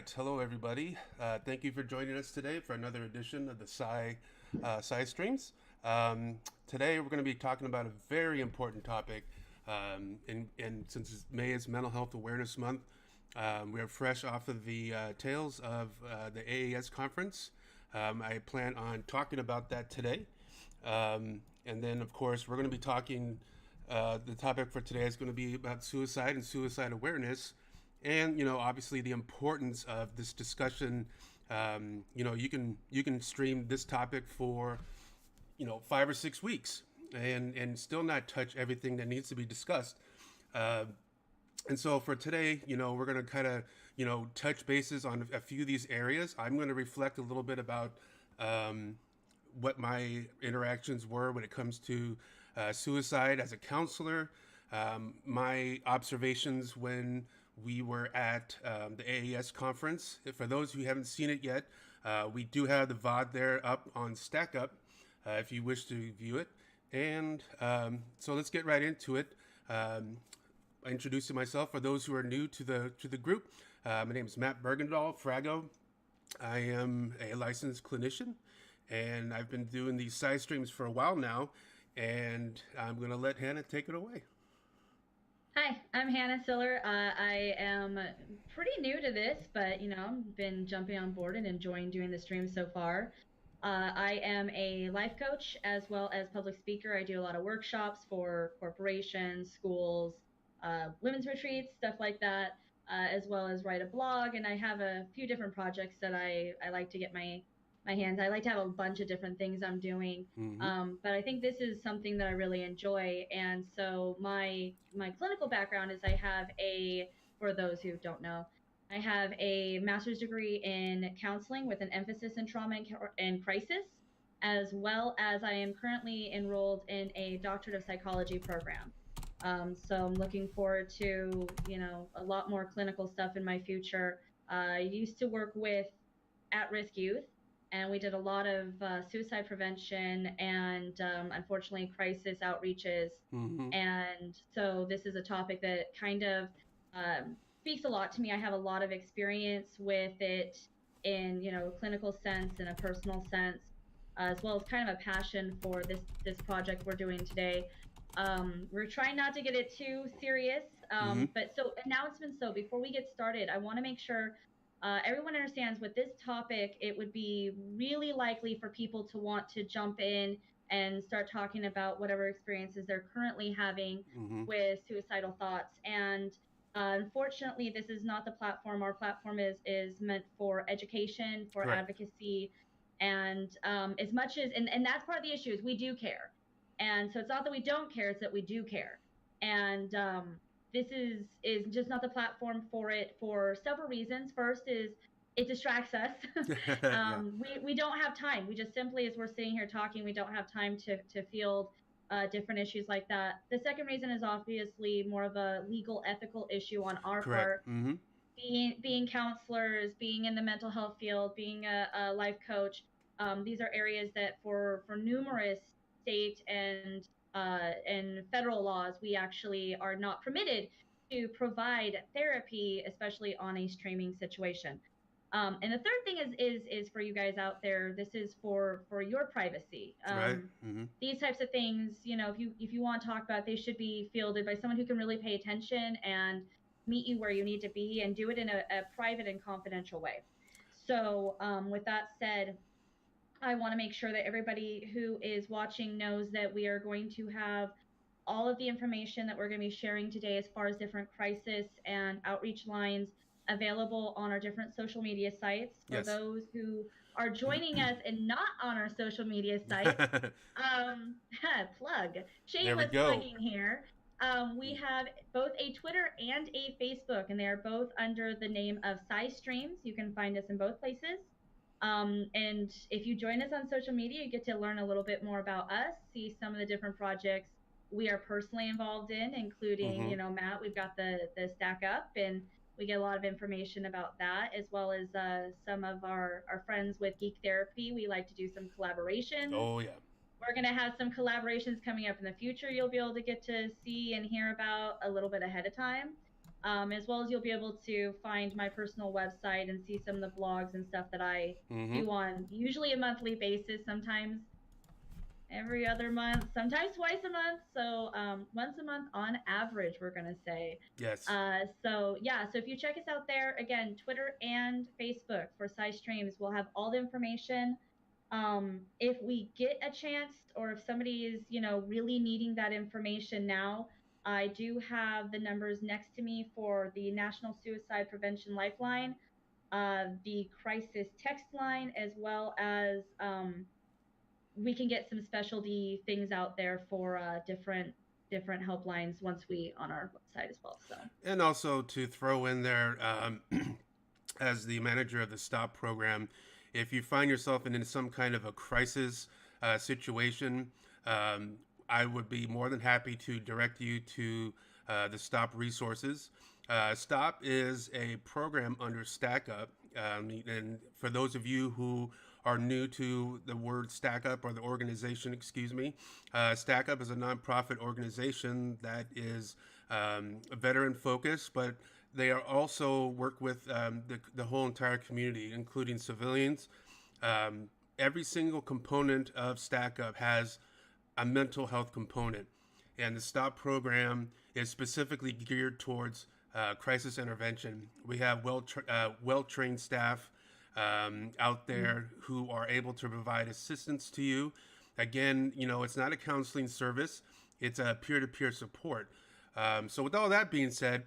right. Hello, everybody. Thank you for joining us today for another edition of the Sci Streams. Today, we're going to be talking about a very important topic. And since May is Mental Health Awareness Month, we are fresh off of the tails of the AAS conference. I plan on talking about that today. And then, of course, we're going to be talking. The topic for today is going to be about suicide and suicide awareness, and obviously the importance of this discussion. You can stream this topic for 5 or 6 weeks and still not touch everything that needs to be discussed. Uh, and so for today, we're going to kind of touch bases on a few of these areas. I'm going to reflect a little bit about um, what my interactions were when it comes to suicide as a counselor, my observations when we were at the AAS conference. For those who haven't seen it yet, we do have the VOD there up on StackUp if you wish to view it. And so let's get right into it. Introducing myself for those who are new to the group. My name is Matt Bergendahl, Frago. I am a licensed clinician, and I've been doing these side streams for a while now, and I'm going to let Hannah take it away. Hi, I'm Hannah Siller. I am pretty new to this, but been jumping on board and enjoying doing the stream so far. I am a life coach as well as public speaker. I do a lot of workshops for corporations, schools, women's retreats, stuff like that, as well as write a blog. And I have a few different projects that I like to get my hands. I like to have a bunch of different things I'm doing. Mm-hmm. But I think this is something that I really enjoy. And so my clinical background is for those who don't know, I have a master's degree in counseling with an emphasis in trauma and crisis, as well as I am currently enrolled in a doctorate of psychology program. So I'm looking forward to, a lot more clinical stuff in my future. I used to work with at-risk youth, and we did a lot of suicide prevention and unfortunately crisis outreaches. Mm-hmm. And so this is a topic that kind of speaks a lot to me. I have a lot of experience with it in clinical sense and a personal sense, as well as kind of a passion for this project we're doing today. We're trying not to get it too serious, Mm-hmm. but so announcements. So before we get started, I want to make sure everyone understands with this topic, it would be really likely for people to want to jump in and start talking about whatever experiences they're currently having Mm-hmm. with suicidal thoughts. And unfortunately, this is not the platform. Our platform is meant for education, for Correct. advocacy, and as much as and that's part of the issue is we do care. And so it's not that we don't care; it's that we do care. And this is just not the platform for it for several reasons. First is it distracts us. Yeah. We don't have time. We just simply, as we're sitting here talking, we don't have time to field different issues like that. The second reason is obviously more of a legal, ethical issue on our Correct. part. Mm-hmm. Being counselors, being in the mental health field, being a life coach, these are areas that for numerous state and federal laws, we actually are not permitted to provide therapy, especially on a streaming situation. And the third thing is for you guys out there. This is for your privacy. Right. Mm-hmm. These types of things, if you want to talk about, they should be fielded by someone who can really pay attention and meet you where you need to be and do it in a private and confidential way. So, with that said, I want to make sure that everybody who is watching knows that we are going to have all of the information that we're going to be sharing today as far as different crisis and outreach lines available on our different social media sites. For Yes. those who are joining us and not on our social media sites, um, plug, There we shameless go. plugging here. We have both a Twitter and a Facebook, and they are both under the name of Sci Streams. You can find us in both places. And if you join us on social media, you get to learn a little bit more about us, see some of the different projects we are personally involved in, including, Mm-hmm. Matt, we've got the Stack Up, and we get a lot of information about that, as well as some of our friends with Geek Therapy. We like to do some collaborations. Oh yeah. We're going to have some collaborations coming up in the future you'll be able to get to see and hear about a little bit ahead of time. as well as you'll be able to find my personal website and see some of the blogs and stuff that I Mm-hmm. do on usually a monthly basis, sometimes every other month, sometimes twice a month. So once a month on average, we're gonna say. Yes. So yeah, so if you check us out there, again, Twitter and Facebook for Side Streams, we'll have all the information. If we get a chance, or if somebody is, really needing that information now, I do have the numbers next to me for the National Suicide Prevention Lifeline, the crisis text line, as well as we can get some specialty things out there for different helplines once we on our website as well. So And also to throw in there, as the manager of the STOP program, if you find yourself in some kind of a crisis situation, I would be more than happy to direct you to the STOP resources. STOP is a program under Stack Up. And for those of you who are new to the word Stack Up, or the organization, excuse me, Stack Up is a nonprofit organization that is veteran focused, but they are also work with the whole entire community, including civilians. Every single component of Stack Up has a mental health component, and the STOP program is specifically geared towards crisis intervention. We have well-trained staff out there who are able to provide assistance to you. Again, it's not a counseling service; it's a peer-to-peer support. So with all that being said,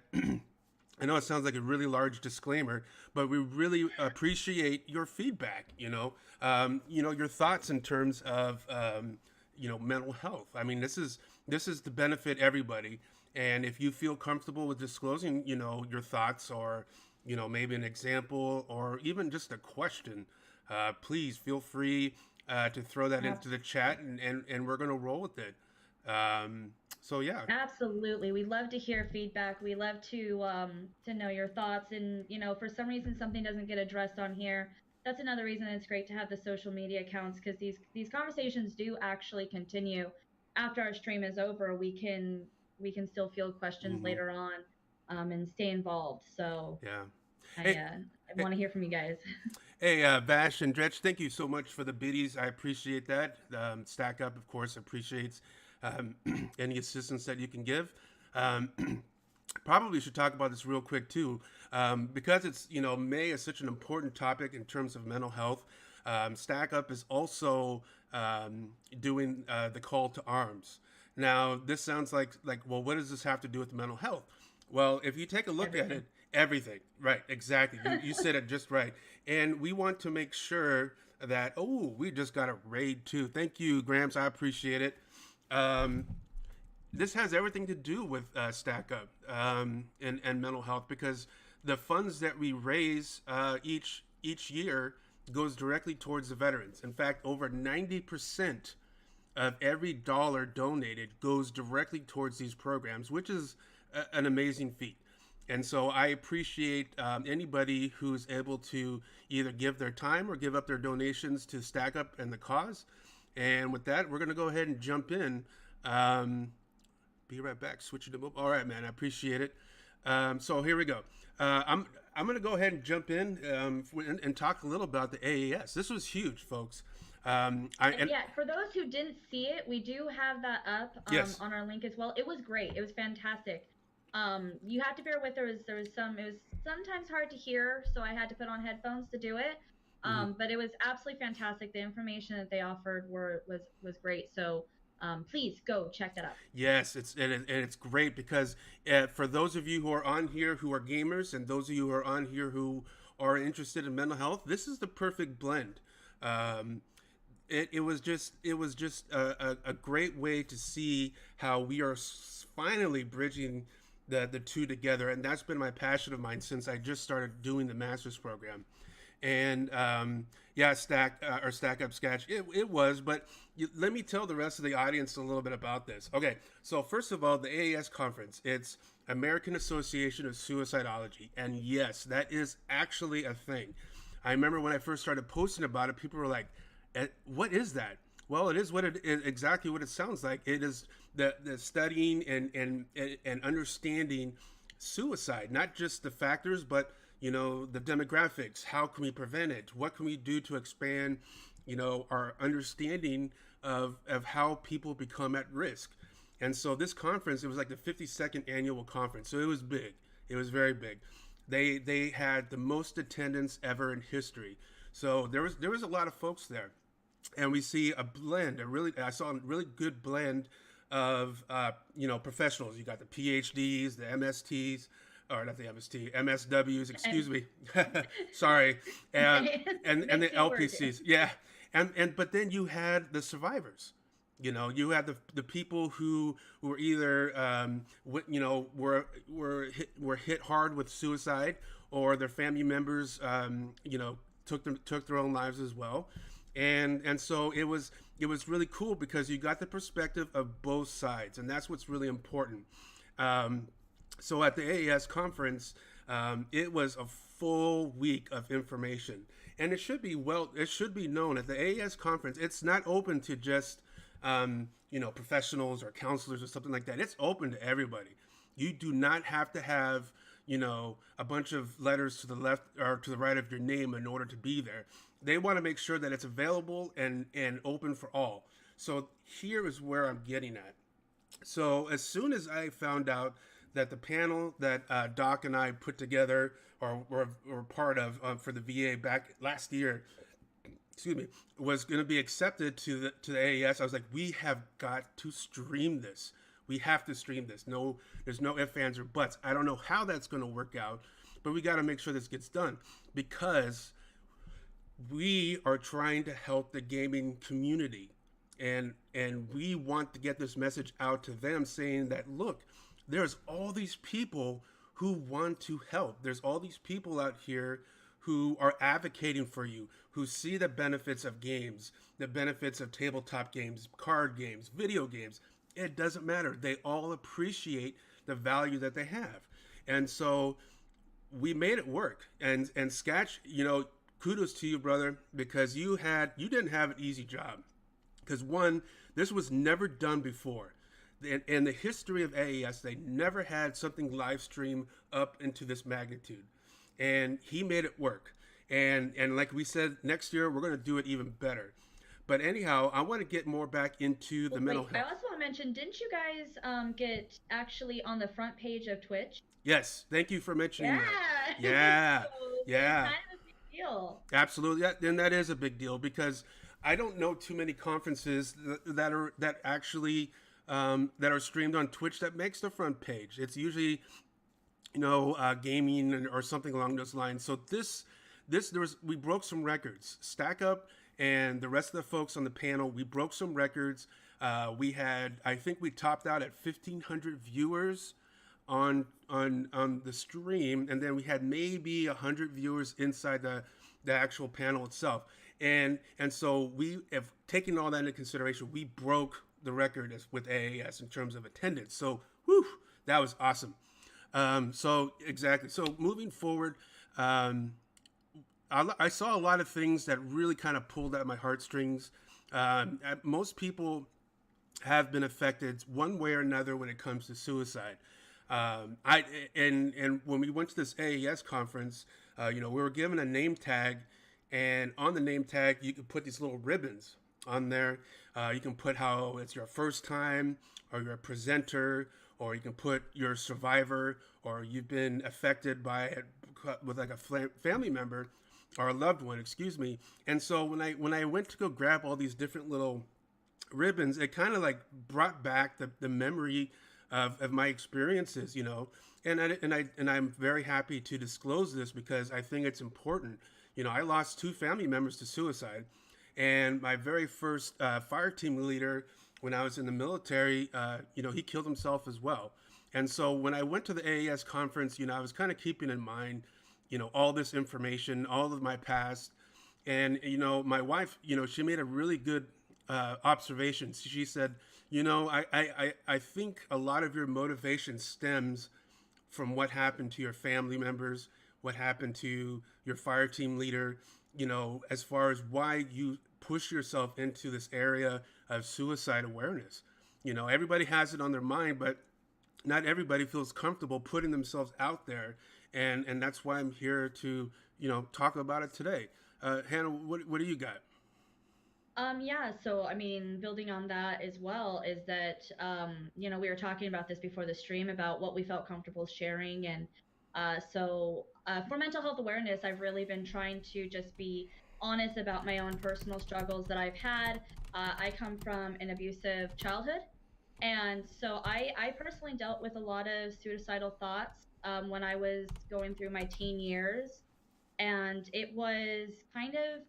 I know it sounds like a really large disclaimer, but we really appreciate your feedback. Your thoughts in terms of mental health. I mean, this is to benefit everybody. And if you feel comfortable with disclosing, your thoughts, or maybe an example, or even just a question, please feel free to throw that into the chat, and we're going to roll with it. So yeah, absolutely, we love to hear feedback. We love to know your thoughts, and for some reason something doesn't get addressed on here. That's another reason it's great to have the social media accounts, because these conversations do actually continue after our stream is over. We can still field questions mm-hmm. later on, and stay involved. So Yeah. I Hey, I want to hear from you guys. hey, Vash and Dretch, thank you so much for the biddies. I appreciate that. Stack Up, of course, appreciates any assistance that you can give. Probably should talk about this real quick too, because it's May is such an important topic in terms of mental health. Stack Up is also doing the call to arms. Now, this sounds like well, what does this have to do with mental health? Well, if you take a look at it, everything, right? Exactly. You said it just right. And we want to make sure that we just got a raid too. Thank you, Gramps. I appreciate it. This has everything to do with Stack Up and mental health, because the funds that we raise each year goes directly towards the veterans. In fact, over 90% of every dollar donated goes directly towards these programs, which is an amazing feat. And so I appreciate anybody who's able to either give their time or give up their donations to Stack Up and the cause. And with that, we're going to go ahead and jump in. Be right back. Switching to move. All right, man. I appreciate it. So here we go. I'm going to go ahead and jump in and talk a little about the AAS. This was huge, folks. Yeah, for those who didn't see it, we do have that up yes. on our link as well. It was great. It was fantastic. You have to bear with, there was it was sometimes hard to hear, so I had to put on headphones to do it. But it was absolutely fantastic. The information that they offered was great. So please go check that out. Yes, it's great, because for those of you who are on here who are gamers, and those of you who are on here who are interested in mental health, this is the perfect blend. It was just a great way to see how we are finally bridging the two together, and that's been my passion of mine since I just started doing the master's program. And Stack Up Sketch, it was, but let me tell the rest of the audience a little bit about this. Okay, so first of all, the AAS conference, it's American Association of Suicidology, and yes, that is actually a thing. I remember when I first started posting about it, people were like, what is that? Well, it is exactly what it sounds like. It is the studying and understanding suicide, not just the factors, but the demographics. How can we prevent it? What can we do to expand, our understanding of how people become at risk? And so this conference, it was like the 52nd annual conference, so it was big. It was very big. They had the most attendance ever in history. So there was a lot of folks there, and we see a blend. I saw a really good blend of professionals. You got the PhDs, the MSTs, or not the MST, MSWs. Excuse me, sorry, and the LPCs. Yeah, and but then you had the survivors. You had the people who were either were hit hard with suicide, or their family members took their own lives as well. And so it was really cool because you got the perspective of both sides, and that's what's really important. So at the AES conference, it was a full week of information, and it should be known at the AES conference. It's not open to just professionals or counselors or something like that. It's open to everybody. You do not have to have a bunch of letters to the left or to the right of your name in order to be there. They want to make sure that it's available and open for all. So here is where I'm getting at. So as soon as I found out that the panel that Doc and I put together or were part of for the VA back last year, was going to be accepted to the AES, I was like, we have got to stream this. We have to stream this. No, there's no ifs, ands, or buts. I don't know how that's going to work out, but we got to make sure this gets done because we are trying to help the gaming community, and we want to get this message out to them, saying that look, there's all these people who want to help. There's all these people out here who are advocating for you, who see the benefits of games, the benefits of tabletop games, card games, video games. It doesn't matter. They all appreciate the value that they have. And so we made it work. And Sketch, kudos to you, brother, because you didn't have an easy job. Because one, this was never done before. In the history of AES, they never had something live stream up into this magnitude. And he made it work. And like we said, next year we're going to do it even better. But anyhow, I want to get more back into the mental health. I also want to mention, didn't you guys get actually on the front page of Twitch? Yes, thank you for mentioning that. Yeah, so yeah. It's kind of a big deal. Absolutely, and that is a big deal because I don't know too many conferences that are streamed on Twitch that makes the front page. It's usually gaming or something along those lines. So we broke some records. Stack Up and the rest of the folks on the panel, we broke some records. I think we topped out at 1,500 viewers on the stream, and then we had maybe 100 viewers inside the actual panel itself. And so we have taken all that into consideration. We broke the record with AAS in terms of attendance. So, that was awesome. So exactly. So moving forward, I saw a lot of things that really kind of pulled at my heartstrings. Most people have been affected one way or another when it comes to suicide. And when we went to this AES conference, we were given a name tag, and on the name tag you could put these little ribbons on there. You can put how it's your first time, or you're a presenter, or you can put your survivor, or you've been affected by it with like a family member or a loved one, excuse me. And so when I went to go grab all these different little ribbons, it kind of like brought back the memory of my experiences, and I'm very happy to disclose this because I think it's important. I lost 2 family members to suicide, and my very first fire team leader when I was in the military, he killed himself as well. And so when I went to the AES conference, I was kind of keeping in mind, all this information, all of my past. And, my wife, she made a really good observation. She said, I think a lot of your motivation stems from what happened to your family members, what happened to your fire team leader, as far as why you push yourself into this area of suicide awareness. Everybody has it on their mind, but not everybody feels comfortable putting themselves out there, and that's why I'm here to talk about it today. Hannah, what do you got? Yeah, so I mean, building on that as well is that, we were talking about this before the stream about what we felt comfortable sharing. And for mental health awareness, I've really been trying to just be honest about my own personal struggles that I've had. I come from an abusive childhood. And so I personally dealt with a lot of suicidal thoughts when I was going through my teen years, and it was kind of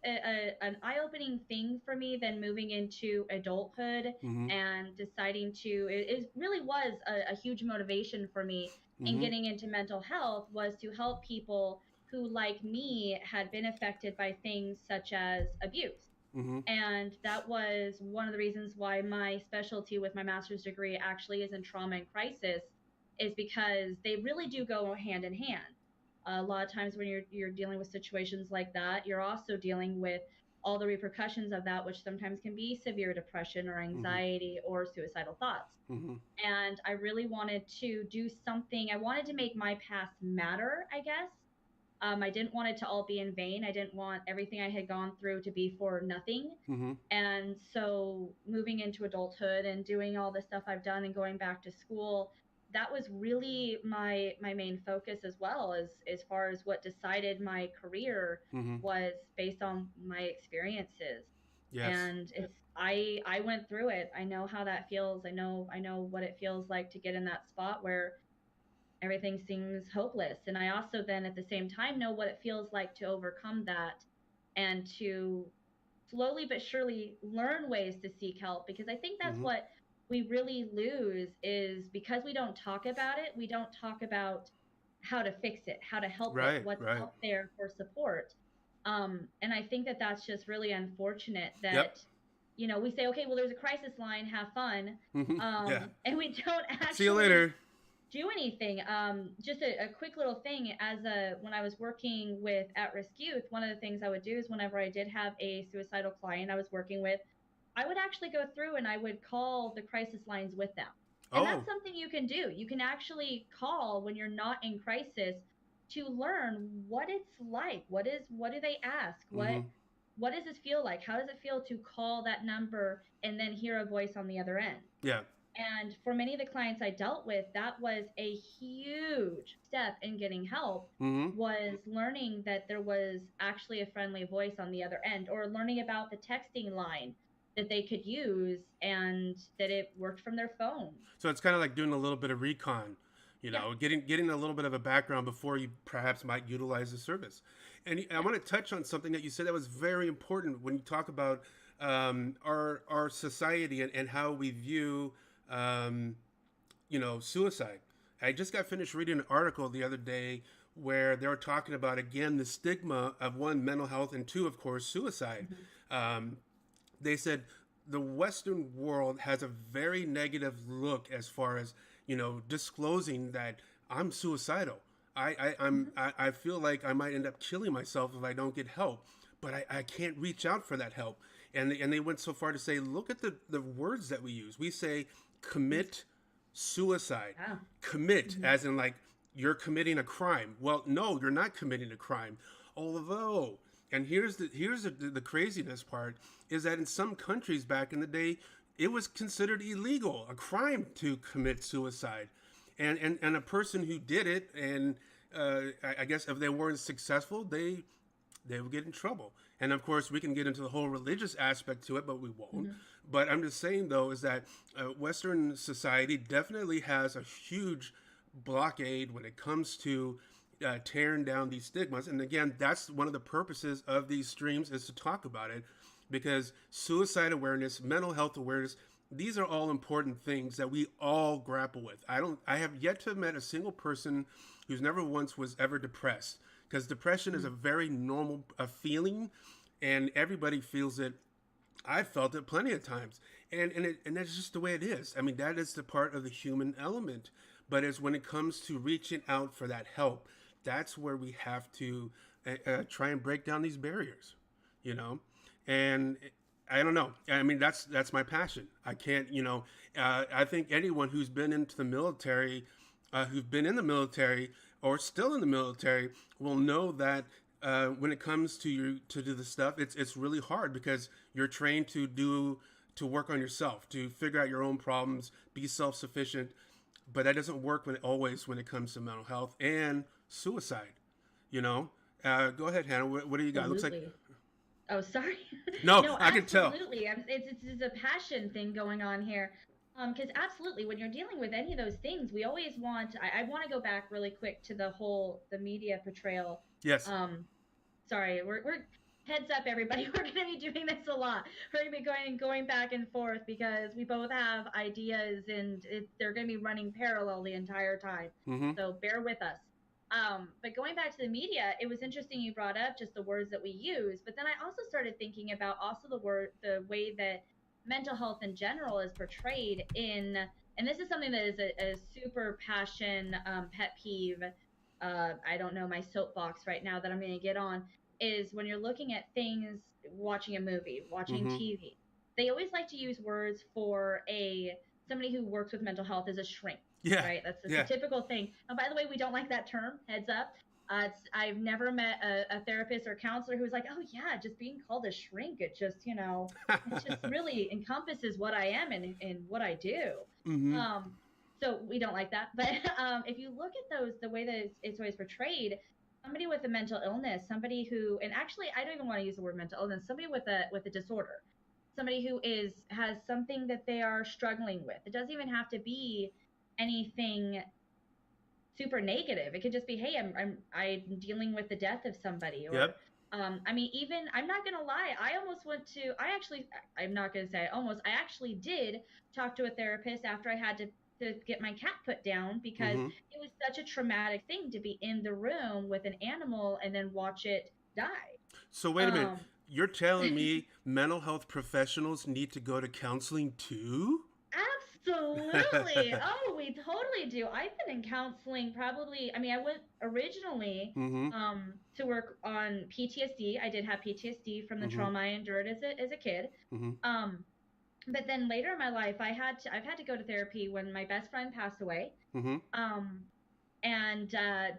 an eye-opening thing for me then moving into adulthood Mm-hmm. and deciding it really was a huge motivation for me in Mm-hmm. getting into mental health, was to help people who, like me, had been affected by things such as abuse. Mm-hmm. And that was one of the reasons why my specialty with my master's degree actually is in trauma and crisis, is because they really do go hand in hand. A lot of times when you're dealing with situations like that, you're also dealing with all the repercussions of that, which sometimes can be severe depression or Mm-hmm. anxiety or suicidal thoughts. Mm-hmm. And I really wanted to do something. I wanted to make my past matter, I guess. I didn't want it to all be in vain. I didn't want everything I had gone through to be for nothing. Mm-hmm. And so moving into adulthood and doing all the stuff I've done and going back to school, that was really my main focus, as well as far as what decided my career, Mm-hmm. was based on my experiences. Yes. And I went through it. I know how that feels. I know what it feels like to get in that spot where everything seems hopeless. And I also then at the same time know what it feels like to overcome that and to slowly but surely learn ways to seek help, because I think that's Mm-hmm. what we really lose, is because we don't talk about it, we don't talk about how to fix it, how to help it, Right. what's Right. out there for support. And I think that that's just really unfortunate Yep. that, we say, okay, well, there's a crisis line, have fun. Mm-hmm. Yeah. And we don't See you actually later. do anything. Just a quick little thing, when I was working with at-risk youth, one of the things I would do is whenever I did have a suicidal client I was working with, I would actually go through and I would call the crisis lines with them. And Oh. that's something you can do. You can actually call when you're not in crisis to learn what it's like. What do they ask? Mm-hmm. What does this feel like? How does it feel to call that number and then hear a voice on the other end? Yeah. And for many of the clients I dealt with, that was a huge step in getting help, Mm-hmm. was learning that there was actually a friendly voice on the other end, or learning about the texting line that they could use and that it worked from their phone. So it's kind of like doing a little bit of recon, Yeah. getting a little bit of a background before you perhaps might utilize the service. And I want to touch on something that you said that was very important when you talk about our society and how we view um, suicide. I just got finished reading an article the other day where they were talking about again the stigma of, one, mental health, and two, of course, suicide. Mm-hmm. They said the Western world has a very negative look as far as disclosing that I'm suicidal. I feel like I might end up killing myself if I don't get help, but I can't reach out for that help. And they went so far to say, look at the words that we use. We say commit suicide. Yeah. Commit, Mm-hmm. as in like you're committing a crime. Well, no, you're not committing a crime. Although, and here's the craziness part, is that in some countries back in the day, it was considered illegal, a crime to commit suicide, and a person who did it, and I guess if they weren't successful, they would get in trouble. And of course, we can get into the whole religious aspect to it, but we won't. Mm-hmm. But I'm just saying, though, is that Western society definitely has a huge blockade when it comes to tearing down these stigmas. And again, that's one of the purposes of these streams, is to talk about it, because suicide awareness, mental health awareness, these are all important things that we all grapple with. I have yet to have met a single person who's never once was ever depressed, because depression is a very normal feeling, and everybody feels it. I've felt it plenty of times, and that's just the way it is. I mean, that is the part of the human element. But it's when it comes to reaching out for that help, that's where we have to try and break down these barriers, you know. And I don't know. I mean, that's my passion. I can't, I think anyone who's been into the military, who've been in the military or still in the military, will know that when it comes to to do the stuff, it's really hard because you're trained to work on yourself, to figure out your own problems, be self sufficient. But that doesn't work when it comes to mental health and suicide. You know, go ahead, Hannah. What do you got? It looks like Absolutely. Oh, sorry. no, No, I can tell. absolutely. It's a passion thing going on here. Because absolutely, when you're dealing with any of those things, we always want. I want to go back really quick to the media portrayal. Yes. Um, sorry, we're heads up, everybody. We're going to be doing this a lot. We're going to be going back and forth because we both have ideas, and they're going to be running parallel the entire time. Mm-hmm. So bear with us. But going back to the media, it was interesting you brought up just the words that we use. But then I also started thinking about also the way that mental health in general is portrayed in, and this is something that is a super passion pet peeve. I don't know my soapbox right now that I'm going to get on is when you're looking at things, watching a movie, watching Mm-hmm. TV. They always like to use words for a somebody who works with mental health as a shrink, Yeah. right? That's a Yeah. typical thing. And by the way, we don't like that term. Heads up. I've never met a therapist or counselor who's like, oh yeah, just being called a shrink. It just, it just really encompasses what I am and what I do. Mm-hmm. Um, so we don't like that. But if you look at those, the way that it's always portrayed, somebody with a mental illness, somebody who, and actually, I don't even want to use the word mental illness, somebody with a disorder, somebody who has something that they are struggling with. It doesn't even have to be anything super negative. It could just be, hey, I'm dealing with the death of somebody, or Yep. I mean, even I'm not gonna lie, I almost went to, I'm not gonna say almost, I actually did talk to a therapist after I had to get my cat put down because Mm-hmm. it was such a traumatic thing to be in the room with an animal and then watch it die. So wait a minute. Um, You're telling me mental health professionals need to go to counseling too? Absolutely. Oh, we totally do. I've been in counseling probably, I mean, I went originally Mm-hmm. to work on PTSD. I did have PTSD from the Mm-hmm. trauma I endured as a kid. Mm-hmm. Um, but then later in my life, I've had to go to therapy when my best friend passed away. Mm-hmm. Um, and try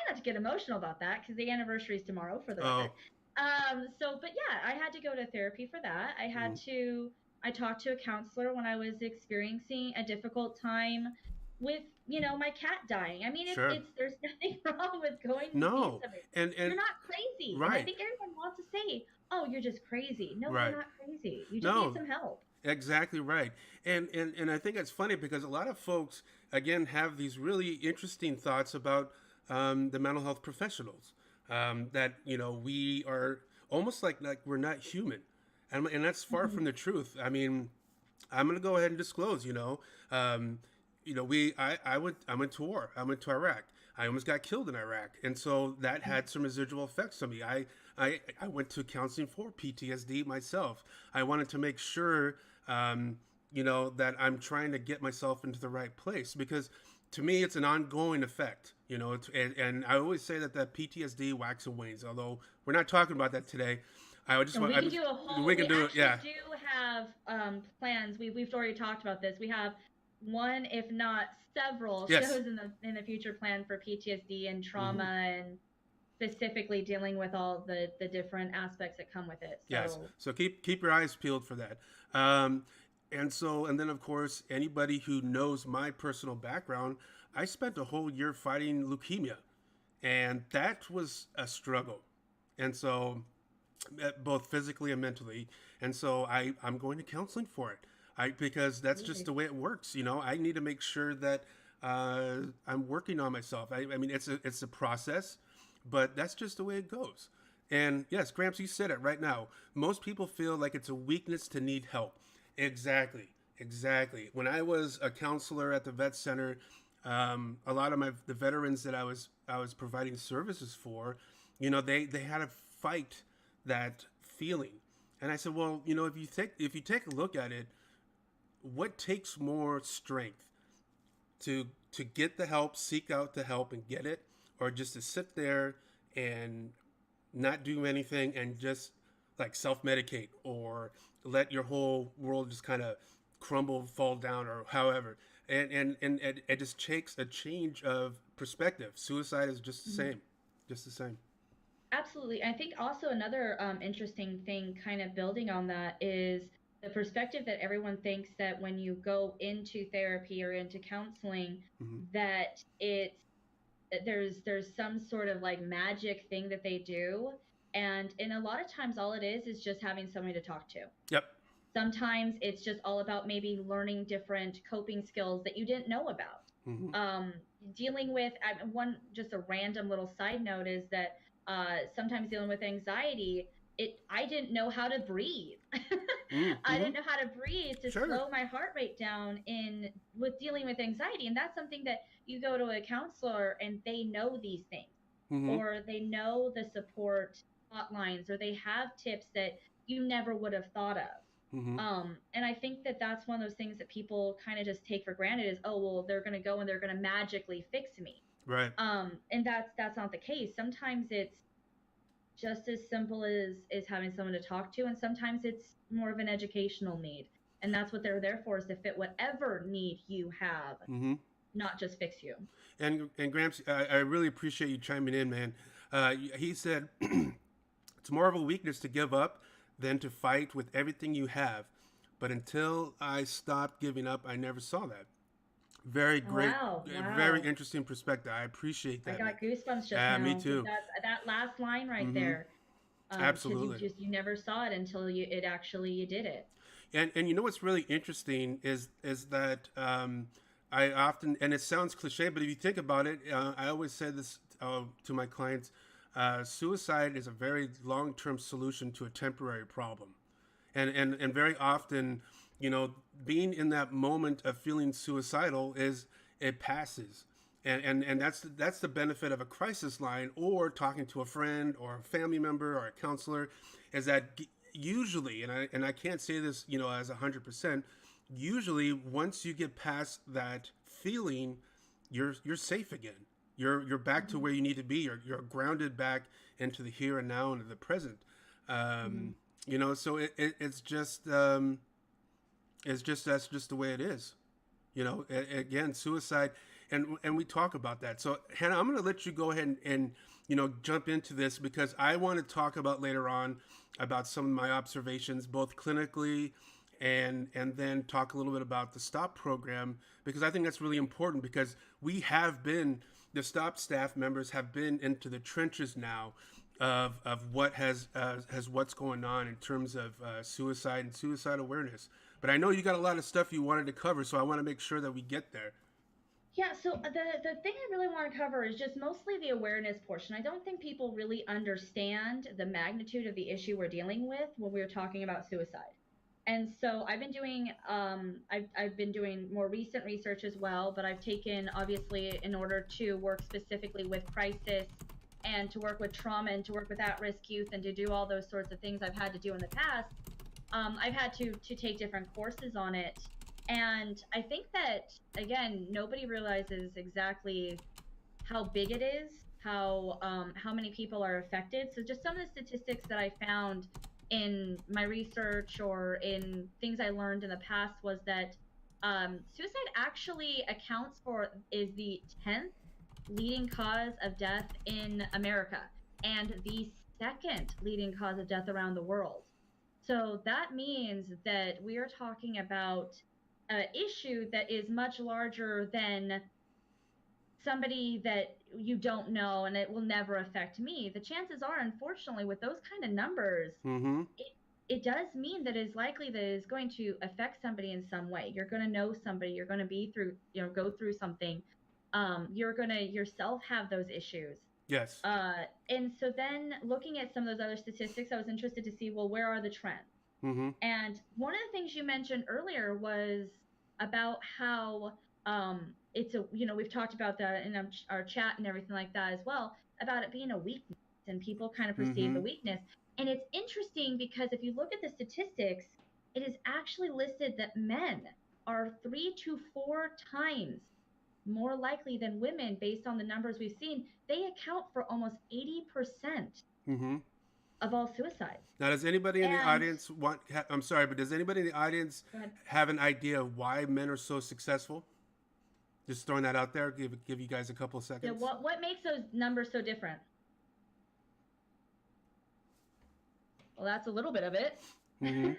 not to get emotional about that because the anniversary is tomorrow for the record. Oh. But yeah, I had to go to therapy for that. Mm-hmm. I talked to a counselor when I was experiencing a difficult time with, my cat dying. I mean, Sure. there's nothing wrong with going and seeing No. somebody. And You're not crazy. And I right. think everyone wants to say, oh, you're just crazy. No, you're Right. not crazy. You just need No. some help. Exactly right. And I think it's funny because a lot of folks again have these really interesting thoughts about the mental health professionals that we are almost like we're not human, and that's far from the truth. I mean, I'm gonna go ahead and disclose. I went to war. I went to Iraq. I almost got killed in Iraq, and so that had some residual effects on me. I went to counseling for PTSD myself. I wanted to make sure, that I'm trying to get myself into the right place because to me it's an ongoing effect. And I always say that PTSD wax and wanes. Although we're not talking about that today. I just And want we can do a whole. we We can do it. actually Yeah. do have plans. We've already talked about this. We have one, if not several, Yes. shows in the future planned for PTSD and Hmm. trauma, and specifically dealing with all the different aspects that come with it. Yes. So So keep your eyes peeled for that. Um, and then of course anybody who knows my personal background, I spent a whole year fighting leukemia, and that was a struggle. And so both physically and mentally. And so I'm going to counseling for it. Because that's just absolutely. the way it works. I need to make sure that I'm working on myself. I mean, it's a process, but that's just the way it goes. And yes, Gramps, you said it right now. Most people feel like it's a weakness to need help. Exactly, exactly. When I was a counselor at the vet center, a lot of the veterans that I was providing services for, they had to fight that feeling. And I said, well, if you take a look at it, what takes more strength to get the help, seek out the help and get it, or just to sit there and not do anything and just like self medicate or let your whole world just kind of crumble, fall down, or however. And it just takes a change of perspective. Suicide is just the Mhm. same, just the same. Absolutely. I think also another interesting thing, kind of building on that, is the perspective that everyone thinks that when you go into therapy or into counseling, Hmm. that there's some sort of like magic thing that they do, and a lot of times all it is just having somebody to talk to. Yep. Sometimes it's just all about maybe learning different coping skills that you didn't know about. Hmm. Um, Dealing with one, just a random little side note is that sometimes dealing with anxiety, it I didn't know how to breathe. I Mm-hmm. didn't know how to breathe to Sure. slow my heart rate down in with dealing with anxiety, and that's something that you go to a counselor and they know these things, Hmm. or they know the support hotlines, or they have tips that you never would have thought of. Hmm. And I think that that's one of those things that people kind of just take for granted is, oh, well, they're going to go and they're going to magically fix me. Right. And that's not the case. Sometimes it's just as simple as having someone to talk to, and sometimes it's more of an educational need. And that's what they're there for, is to fit whatever need you have, Hmm. not just fix you. And Gramps, I really appreciate you chiming in, man. He said it's more of a weakness to give up than to fight with everything you have. But until I stopped giving up, I never saw that. Very great, Wow, very wow. interesting perspective. I appreciate I that, man. got goosebumps just Me now because too. that last line right Hmm. there, because Absolutely. you never saw it until it actually you did it. And you know what's really interesting is that I often, and it sounds cliche, but if you think about it, I always say this to my clients: suicide is a very long term solution to a temporary problem, and very often, you know, being in that moment of feeling suicidal is it passes. And that's the benefit of a crisis line or talking to a friend or a family member or a counselor, is that usually, and I can't say this, you know, as 100%. Usually, once you get past that feeling, you're safe again. You're back to Mhm. where you need to be. You're grounded back into the here and now and the present. Mhm. Um, you know, so it's just that's just the way it is. You know, again, suicide, and we talk about that. So Hannah, I'm going to let you go ahead and you know, jump into this because I want to talk about later on about some of my observations, both clinically and then talk a little bit about the STOP program, because I think that's really important, because we have been, the STOP staff members have been into the trenches now of what has what's going on in terms of suicide and suicide awareness. But I know you got a lot of stuff you wanted to cover, so I want to make sure that we get there. Yeah, so the thing I really want to cover is just mostly the awareness portion. I don't think people really understand the magnitude of the issue we're dealing with when we're talking about suicide. And so I've been doing more recent research as well, but I've taken, obviously, in order to work specifically with crisis and to work with trauma and to work with at-risk youth and to do all those sorts of things I've had to do in the past. I've had to take different courses on it, and I think that, again, nobody realizes exactly how big it is, how many people are affected. So just some of the statistics that I found in my research or in things I learned in the past was that suicide actually accounts for is the 10th leading cause of death in America and the second leading cause of death around the world. So that means that we are talking about an issue that is much larger than somebody that you don't know and it will never affect me. The chances are, unfortunately, with those kind of numbers, Mm-hmm. it it does mean that it's likely that it's going to affect somebody in some way. You're going to know somebody. You're going to be through, go through something. You're going to yourself have those issues. Yes. And so then looking at some of those other statistics, I was interested to see, well, where are the trends? Mm-hmm. And one of the things you mentioned earlier was about how it's a, we've talked about that in our chat and everything like that as well, about it being a weakness and people kind of perceive Mm-hmm. the weakness. And it's interesting because if you look at the statistics, it is actually listed that men are 3 to 4 times more likely than women based on the numbers we've seen. They account for almost 80% Mm-hmm. of all suicides. Now, does anybody in the And audience I'm sorry, but does anybody in the audience go ahead. have an idea of why men are so successful? Just throwing that out there. Give you guys a couple of Yeah, seconds. what makes those numbers so different? Well, that's a little bit of it. Mm-hmm.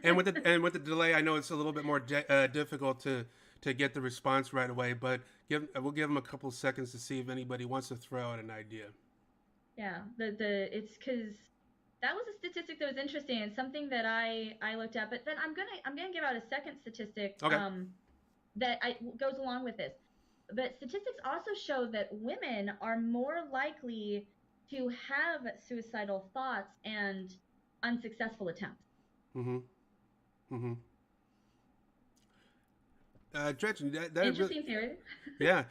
And with the delay, I know it's a little bit more difficult to get the response right away. But we'll give them a couple of seconds to see if anybody wants to throw out an idea. Yeah, it's because that was a statistic that was interesting and something that I looked at. But then I'm gonna give out a second statistic Okay. that goes along with this. But statistics also show that women are more likely to have suicidal thoughts and unsuccessful attempts. Mm-hmm. Mm-hmm. Dredgen, that Interesting theory. yeah,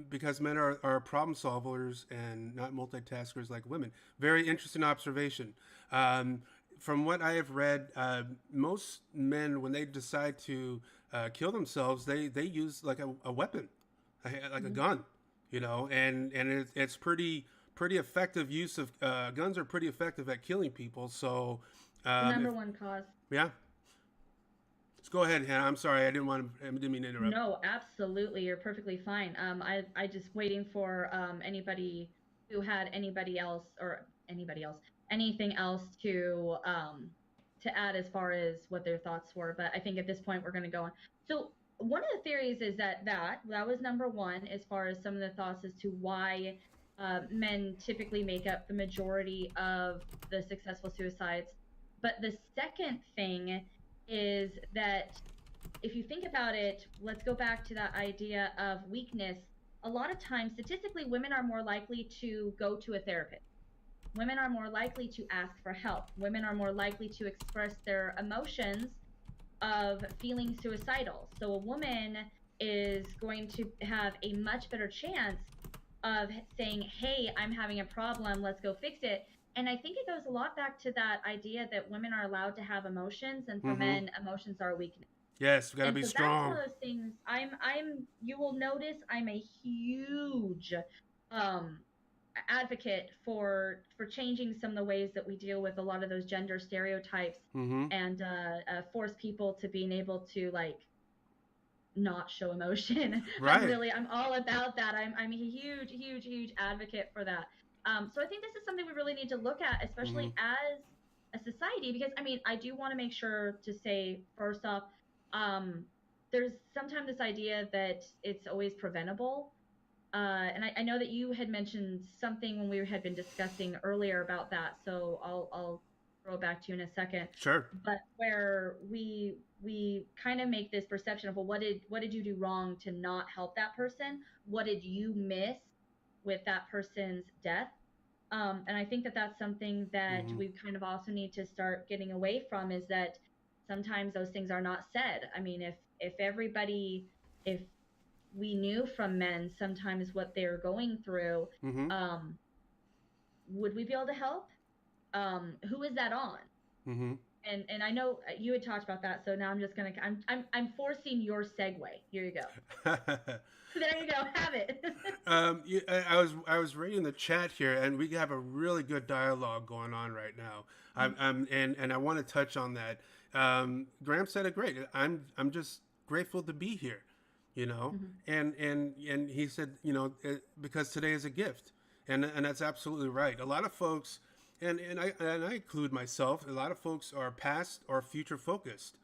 because men are problem solvers and not multitaskers like women. Very interesting observation. From what I have read, most men, when they decide to kill themselves, they use like a weapon, like a gun, and it's pretty effective use of guns are pretty effective at killing people. So The number one cause. yeah. Let's go ahead, Hannah. I'm sorry, I didn't mean to interrupt. No, absolutely. You're perfectly fine. I just waiting for anybody who had anybody else or anything else to add as far as what their thoughts were. But I think at this point we're going to go on. So one of the theories is that was number one as far as some of the thoughts as to why men typically make up the majority of the successful suicides. But the second thing is that if you think about it, let's go back to that idea of weakness. A lot of times, statistically, women are more likely to go to a therapist. Women are more likely to ask for help. Women are more likely to express their emotions of feeling suicidal. So a woman is going to have a much better chance of saying, hey, I'm having a problem, let's go fix it. And I think it goes a lot back to that idea that women are allowed to have emotions, and for men, emotions are a weakness. Yes, we gotta And be so strong. that's one of those things. You will notice I'm a huge um, advocate for changing some of the ways that we deal with a lot of those gender stereotypes Mm-hmm. and force people to being able to like not show emotion. Right. I'm all about that. I'm a huge advocate for that. So I think this is something we really need to look at, Mm-hmm. especially as a society, because I mean, I do want to make sure to say first off, um, there's sometimes this idea that it's always preventable. And I know that you had mentioned something when we had been discussing earlier about that, so I'll throw it back to you in a second. Sure. But where we kind of make this perception of, well, what did you do wrong to not help that person? What did you miss with that person's death? And I think that that's something that Mm-hmm. we kind of also need to start getting away from, is that sometimes those things are not said. I mean, if we knew from men sometimes what they're going through, Mm-hmm. um, would we be able to help? Who is that on? Mm-hmm. And I know you had talked about that, so now I'm just gonna I'm forcing your segue. Here you go. There you go. Have it. I was reading the chat here, and we have a really good dialogue going on right now. And I want to touch on that. Graham said it great. I'm just grateful to be here, Mm-hmm. and he said, because today is a gift, and that's absolutely right. A lot of folks, and I include myself. A lot of folks are past or future focused,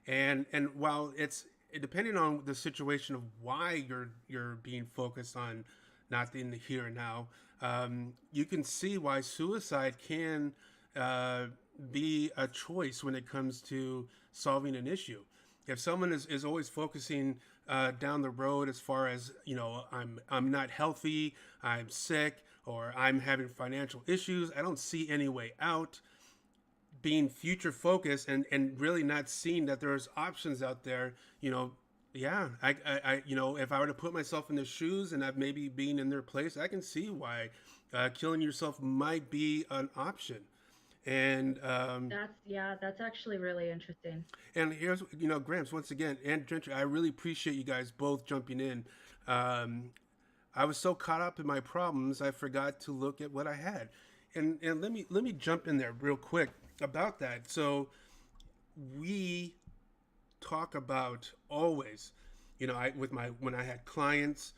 and while it's depending on the situation of why you're being focused on not in the here and now, you can see why suicide can be a choice when it comes to solving an issue. If someone is always focusing down the road as far as, I'm not healthy, I'm sick, or I'm having financial issues, I don't see any way out, being future focused and really not seeing that there's options out there, yeah, if I were to put myself in their shoes and I've maybe been in their place, I can see why killing yourself might be an option. And That's actually really interesting. and here's, Gramps, once again, and Gentry, I really appreciate you guys both jumping in. I was so caught up in my problems, I forgot to look at what I had. And let me jump in there real quick about that. So we talk about always, I with my when I had clients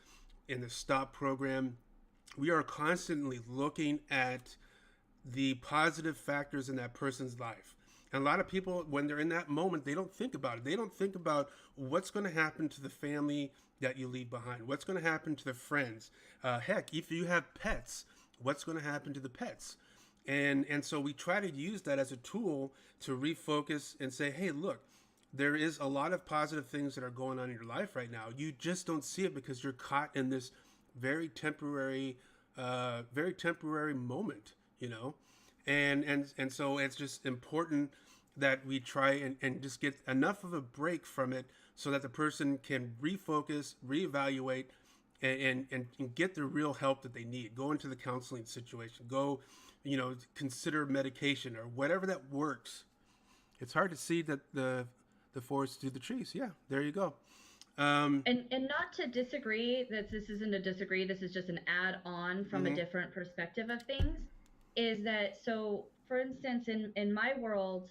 in the STOP program, we are constantly looking at the positive factors in that person's life. And a lot of people, when they're in that moment, they don't think about it. They don't think about what's going to happen to the family that you leave behind, what's going to happen to the friends. Heck, if you have pets, what's going to happen to the pets? And so we try to use that as a tool to refocus and say, hey, look, there is a lot of positive things that are going on in your life right now. You just don't see it because you're caught in this very temporary moment, and so it's just important that we try and just get enough of a break from it so that the person can refocus, reevaluate, and get the real help that they need. Go into the counseling situation. Go, consider medication or whatever that works. It's hard to see that the forest through the trees. Yeah, there you go. And not to disagree that this isn't a disagree, this is just an add-on from a different perspective of things, is that, so for instance, in my world,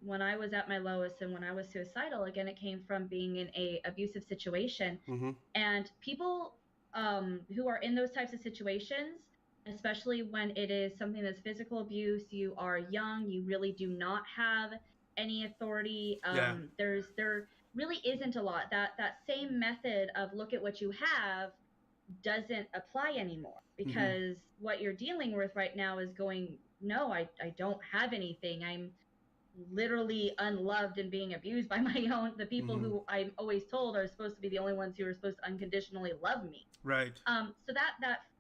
when I was at my lowest and when I was suicidal, again, it came from being in a abusive situation. Mm-hmm. And people who are in those types of situations, especially when it is something that's physical abuse, you are young, you really do not have any authority. Yeah. There really isn't a lot. That same method of look at what you have doesn't apply anymore, because what you're dealing with right now is going, no, I don't have anything. I'm literally unloved and being abused by the people who I'm always told are supposed to be the only ones who are supposed to unconditionally love me. Right. So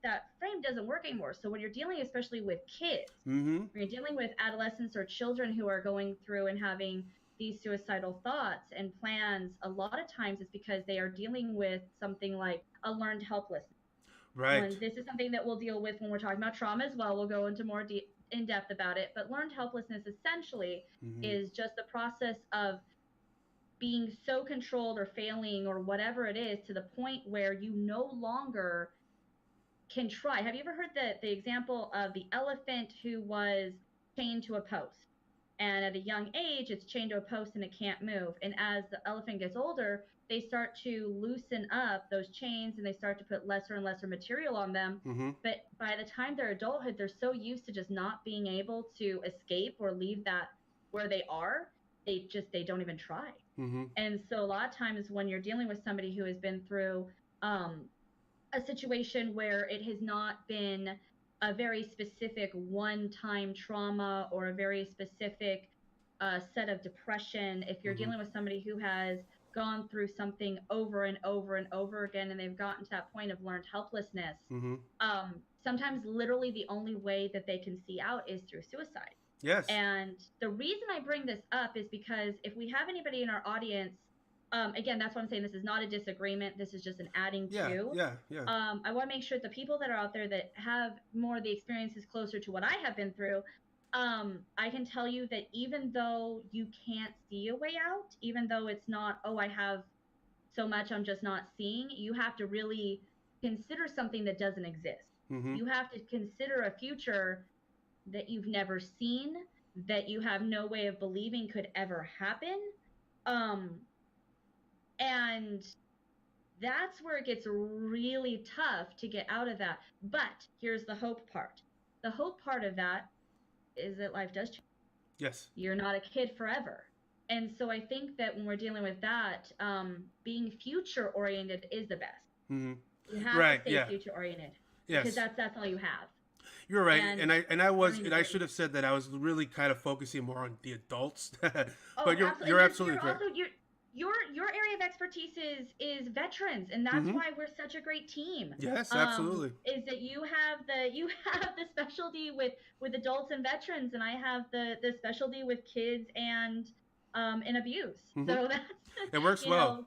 that frame doesn't work anymore. So when you're dealing especially with kids, when you're dealing with adolescents or children who are going through and having these suicidal thoughts and plans, a lot of times it's because they are dealing with something like a learned helplessness. Right. And this is something that we'll deal with when we're talking about trauma as well. We'll go into more in depth about it. But learned helplessness essentially is just the process of being so controlled or failing or whatever it is to the point where you no longer can try. Have you ever heard the example of the elephant who was chained to a post? And at a young age, it's chained to a post and it can't move. And as the elephant gets older, they start to loosen up those chains and they start to put lesser and lesser material on them. But by the time they're adulthood, they're so used to just not being able to escape or leave that where they are, they don't even try. And so a lot of times when you're dealing with somebody who has been through a situation where it has not been a very specific one-time trauma or a very specific set of depression, if you're dealing with somebody who has gone through something over and over and over again and they've gotten to that point of learned helplessness, sometimes literally the only way that they can see out is through suicide. Yes. And the reason I bring this up is because if we have anybody in our audience, again, that's why I'm saying this is not a disagreement. This is just an adding to. Yeah. I want to make sure the people that are out there that have more of the experiences closer to what I have been through, I can tell you that even though you can't see a way out, even though it's not, oh, I have so much I'm just not seeing, you have to really consider something that doesn't exist. You have to consider a future that you've never seen, that you have no way of believing could ever happen. And that's where it gets really tough to get out of that. But here's the hope part. The hope part of that is that life does change. Yes. You're not a kid forever. And so I think that when we're dealing with that, being future oriented is the best. You have to stay future oriented. Yes. Because that's all you have. You're right, and I should have said that I was really kind of focusing more on the adults, but you're absolutely correct. Also, your area of expertise is veterans, and that's why we're such a great team. Yes, absolutely. Is that you have the specialty with adults and veterans, and I have the specialty with kids and abuse. So that's it works well.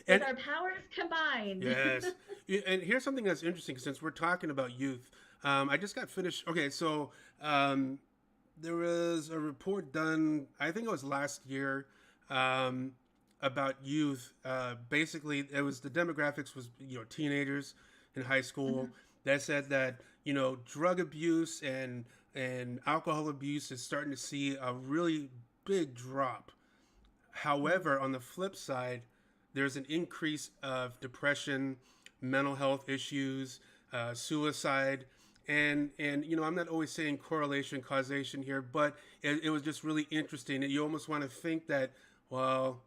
And our powers combined. Yes, and here's something that's interesting since we're talking about youth. I just got finished. Okay, so there was a report done, I think it was last year, about youth. Basically, it was the demographics was teenagers in high school. That said that drug abuse and alcohol abuse is starting to see a really big drop. However, on the flip side, there's an increase of depression, mental health issues, suicide, and I'm not always saying correlation causation here, but it was just really interesting. And you almost want to think that, well,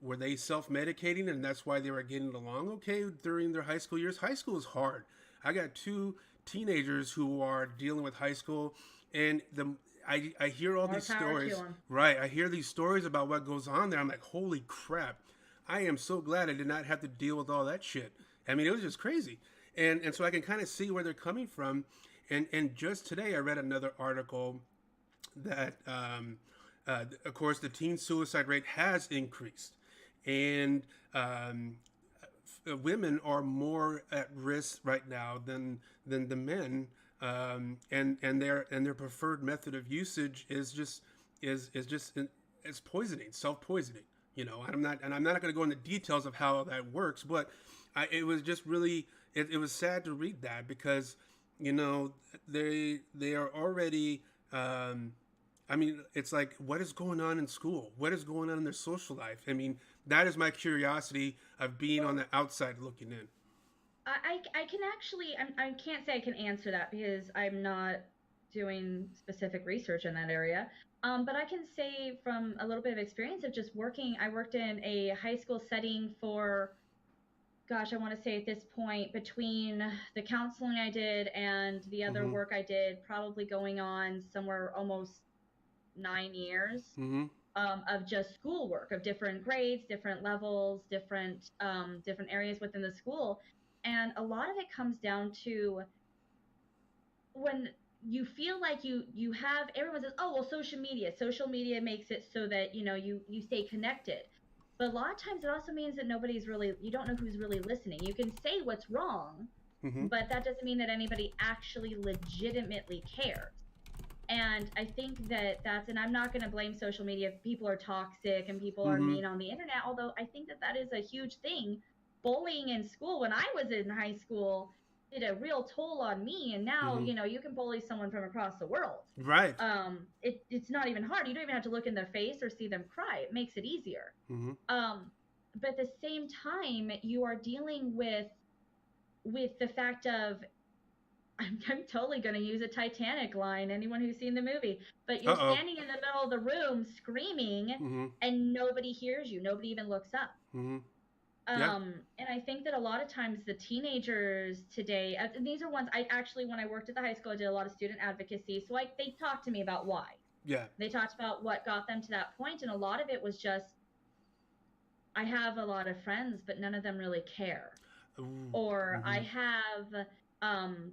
were they self-medicating and that's why they were getting along okay during their high school years? High school is hard. I got two teenagers who are dealing with high school, and I hear all More these power to stories. 'em. Right, I hear these stories about what goes on there. I'm like, holy crap! I am so glad I did not have to deal with all that shit. I mean, it was just crazy, and so I can kind of see where they're coming from. And just today, I read another article that, of course, the teen suicide rate has increased, and women are more at risk right now than the men, and their preferred method of usage is poisoning, self poisoning. And I'm not going to go into details of how that works, but it was just really it was sad to read that because they are already. I mean, it's like, what is going on in school? What is going on in their social life? I mean, that is my curiosity of being on the outside looking in. I can actually I can't say I can answer that because I'm not doing specific research in that area. But I can say from a little bit of experience of just working. I worked in a high school setting for, gosh, I want to say at this point between the counseling I did and the other Mm-hmm. work I did, probably going on somewhere almost 9 years Mm-hmm. of just schoolwork of different grades, different levels, different areas within the school, and a lot of it comes down to when you feel like you have everyone says, oh well, social media makes it so that you stay connected, but a lot of times it also means that nobody's really, you don't know who's really listening. You can say what's wrong, Mm-hmm. but that doesn't mean that anybody actually legitimately cares. And I think that that's, and I'm not going to blame social media if people are toxic and people are Mm-hmm. mean on the internet, although I think that that is a huge thing. Bullying in school, when I was in high school, did a real toll on me. And now, Mm-hmm. you can bully someone from across the world. Right. It's not even hard. You don't even have to look in their face or see them cry. It makes it easier. Mm-hmm. Um, but at the same time, you are dealing with the fact of, I'm totally going to use a Titanic line, anyone who's seen the movie, but you're Uh-oh. standing in the middle of the room screaming Mm-hmm. and nobody hears you. Nobody even looks up. Mm-hmm. Yeah. And I think that a lot of times the teenagers today, and these are ones I actually, when I worked at the high school, I did a lot of student advocacy. So they talked to me about why. Yeah. They talked about what got them to that point, and a lot of it was just, I have a lot of friends, but none of them really care. Ooh. Or I Mm-hmm. have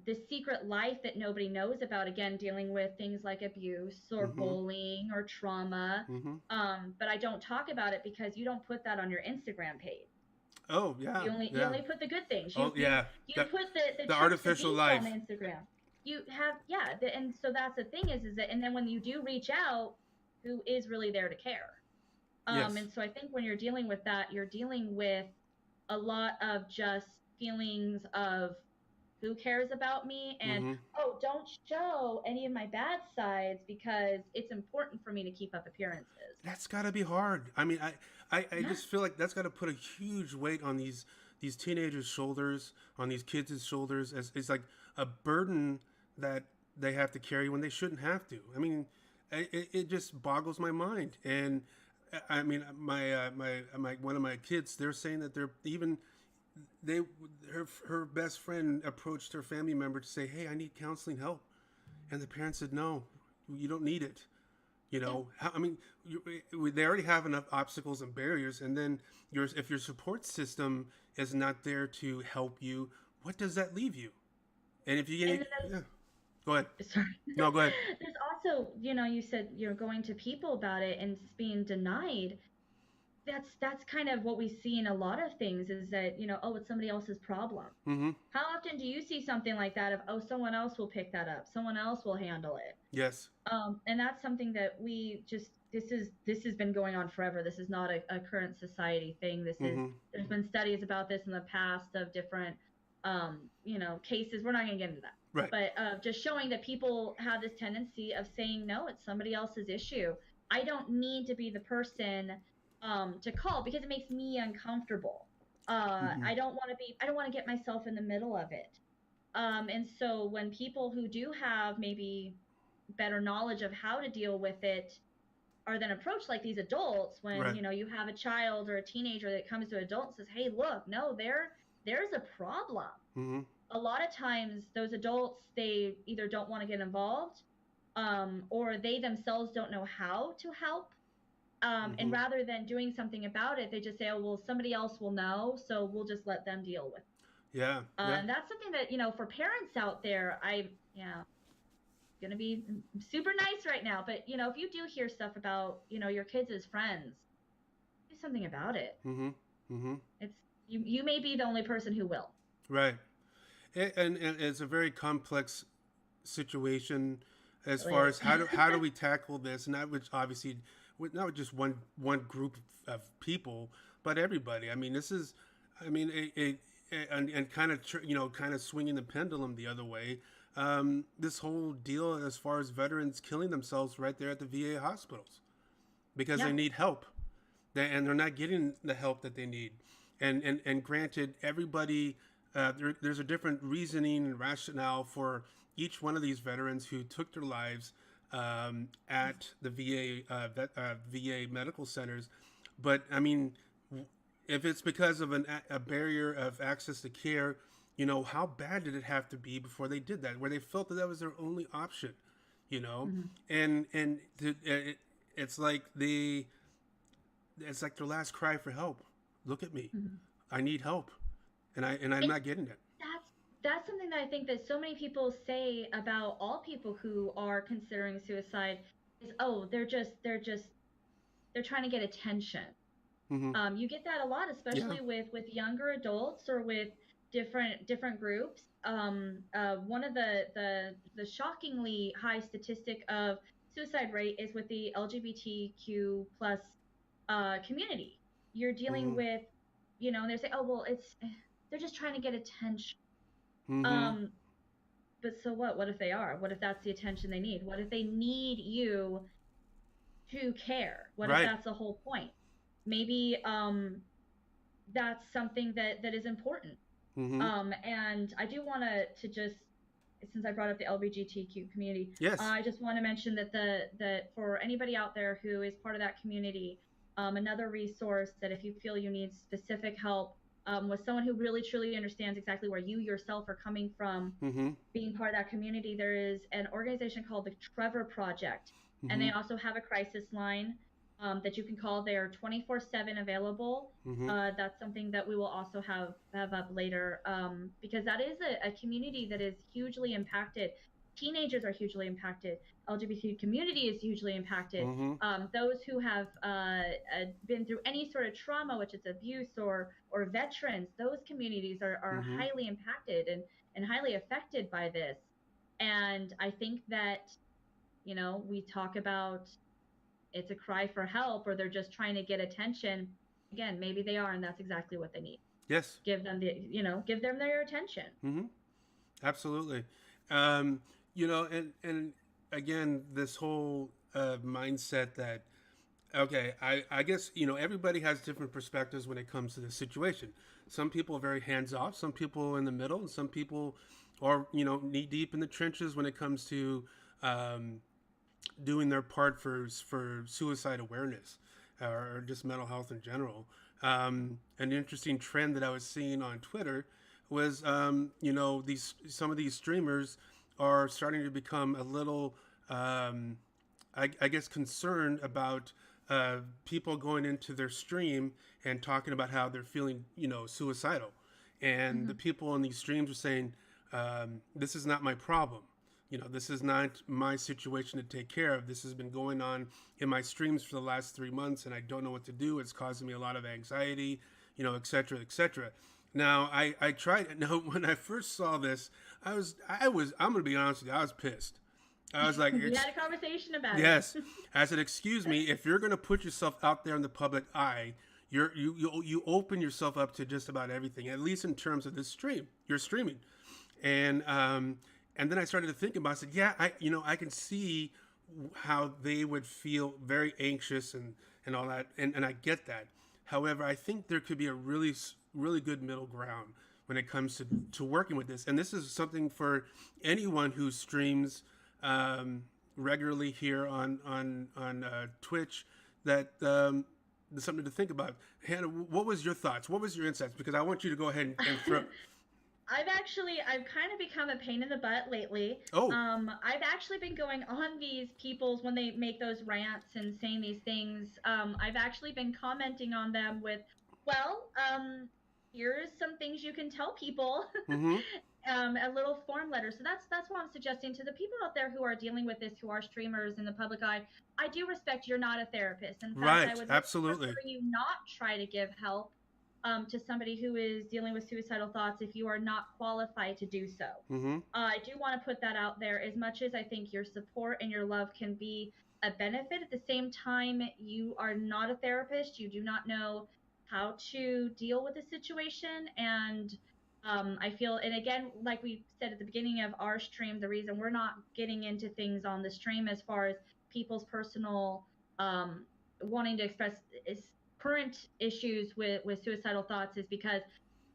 this secret life that nobody knows about, again, dealing with things like abuse or Mm-hmm. bullying or trauma. Mm-hmm. But I don't talk about it because you don't put that on your Instagram page. Oh yeah. You Yeah. only put the good things. Oh yeah. You The put the the trips, the artificial beach on life. Instagram. You have, yeah, and so that's the thing is that, and then when you do reach out, who is really there to care? Yes. And so I think when you're dealing with that, you're dealing with a lot of just feelings of who cares about me, and Mm-hmm. oh, don't show any of my bad sides because it's important for me to keep up appearances. That's got to be hard. I mean, I Yeah. just feel like that's got to put a huge weight on these teenagers' shoulders, on these kids' shoulders, as it's like a burden that they have to carry when they shouldn't have to. I mean, it just boggles my mind. And I mean, my one of my kids, they're saying that they're even they her best friend approached her family member to say, "Hey, I need counseling help," and the parents said, "No, you don't need it." Yeah. I mean, they already have enough obstacles and barriers, and then if your support system is not there to help you, what does that leave you? And if you get, And then yeah, go ahead. sorry. No, go ahead. There's also, you said you're going to people about it and it's being denied. That's kind of what we see in a lot of things is that, oh, it's somebody else's problem. Mm-hmm. How often do you see something like that of, oh, someone else will pick that up, someone else will handle it? Yes. And that's something that we just, this has been going on forever. This is not a current society thing. Mm-hmm. There's been studies about this in the past of different cases. We're not going to get into that. Right. but just showing that people have this tendency of saying no, it's somebody else's issue. I don't need to be the person to call because it makes me uncomfortable. Mm-hmm. I don't want to get myself in the middle of it. And so when people who do have maybe better knowledge of how to deal with it are then approached like these adults, when Right. you have a child or a teenager that comes to an adult and says, hey, look, no, there's a problem. Mm-hmm. A lot of times those adults, they either don't want to get involved, or they themselves don't know how to help, and Mm-hmm. rather than doing something about it, they just say, oh well, somebody else will know, so we'll just let them deal with it. Yeah. Yeah. And that's something that, for parents out there, yeah, gonna be super nice right now, but if you do hear stuff about your kids as friends, do something about it. Mm-hmm. Mm-hmm. It's you may be the only person who will. Right. And it's a very complex situation as It really far is. as how do we tackle this, not which obviously not just one group of people, but everybody. I mean, this is, I mean, and kind of kind of swinging the pendulum the other way. This whole deal as far as veterans killing themselves right there at the VA hospitals because Yeah. they need help, and they're not getting the help that they need. And granted, everybody there's a different reasoning and rationale for each one of these veterans who took their lives at the VA medical centers. But I mean, if it's because of a barrier of access to care, how bad did it have to be before they did that, where they felt that that was their only option, you know? Mhm. And it's like it's like their last cry for help. Look at me. Mhm. I need help. And I'm And not getting it. that's something that I think that so many people say about all people who are considering suicide is, oh, they're trying to get attention. Mm-hmm. You get that a lot, Yeah. especially with younger adults or with different groups. One of the shockingly high statistic of suicide rate is with the LGBTQ plus community. You're dealing Mm-hmm. with, and they say, oh well, they're just trying to get attention. Mm-hmm. Um, but so what? What if they are? What if that's the attention they need? What if they need you to care? What if Right. that's the whole point? Maybe that's something that is important. Mm-hmm. And I do want to just, since I brought up the LGBTQ community, Yes. I just want to mention that for anybody out there who is part of that community, another resource that if you feel you need specific help with someone who really truly understands exactly where you yourself are coming from, Mm-hmm. being part of that community, there is an organization called the Trevor Project, and Mm-hmm. they also have a crisis line that you can call. They are 24/7 available. Mm-hmm. That's something that we will also have up later, because that is a community that is hugely impacted. Teenagers are hugely impacted. LGBT community is hugely impacted. Mm-hmm. Those who have been through any sort of trauma, which is abuse or veterans, those communities are Mm-hmm. highly impacted and highly affected by this. And I think that, we talk about it's a cry for help or they're just trying to get attention. Again, maybe they are, and that's exactly what they need. Yes. Give them their attention. Mm-hmm. Absolutely. Um, and again, this whole mindset that okay, I guess everybody has different perspectives when it comes to this situation. Some people are very hands off, some people in the middle, and some people are knee deep in the trenches when it comes to um, doing their part for suicide awareness or just mental health in general. An interesting trend that I was seeing on Twitter was these some of these streamers are starting to become a little I guess concerned about people going into their stream and talking about how they're feeling suicidal, and the Mm-hmm. people in these streams are saying this is not my problem. This is not my situation to take care of. This has been going on in my streams for the last 3 months, and I don't know what to do. It's causing me a lot of anxiety, et cetera, et cetera. Now, I tried. Now, when I first saw this, I'm gonna be honest with you, I was pissed. I was like, We had a conversation about yes. it. I said, excuse me, if you're gonna put yourself out there in the public eye, you open yourself up to just about everything, at least in terms of this stream. You're streaming, and And then I started to think about it. I said, yeah, I can see how they would feel very anxious and all that. And I get that. However, I think there could be a really good middle ground when it comes to working with this. And this is something for anyone who streams regularly here on Twitch that there's something to think about. Hannah, what was your thoughts? What was your insights? Because I want you to go ahead and throw. I've kind of become a pain in the butt lately. Oh. I've actually been going on these people's when they make those rants and saying these things. I've actually been commenting on them with, well, here's some things you can tell people. Mm-hmm. A little form letter. So that's what I'm suggesting to the people out there who are dealing with this, who are streamers in the public eye. I do respect you're not a therapist. In fact, Right. I would Absolutely. prefer you not try to give help to somebody who is dealing with suicidal thoughts if you are not qualified to do so. Mm-hmm. I do want to put that out there. As much as I think your support and your love can be a benefit, at the same time, you are not a therapist. You do not know how to deal with the situation. And I feel, and again, like we said at the beginning of our stream, the reason we're not getting into things on the stream as far as people's personal wanting to express is current issues with suicidal thoughts is because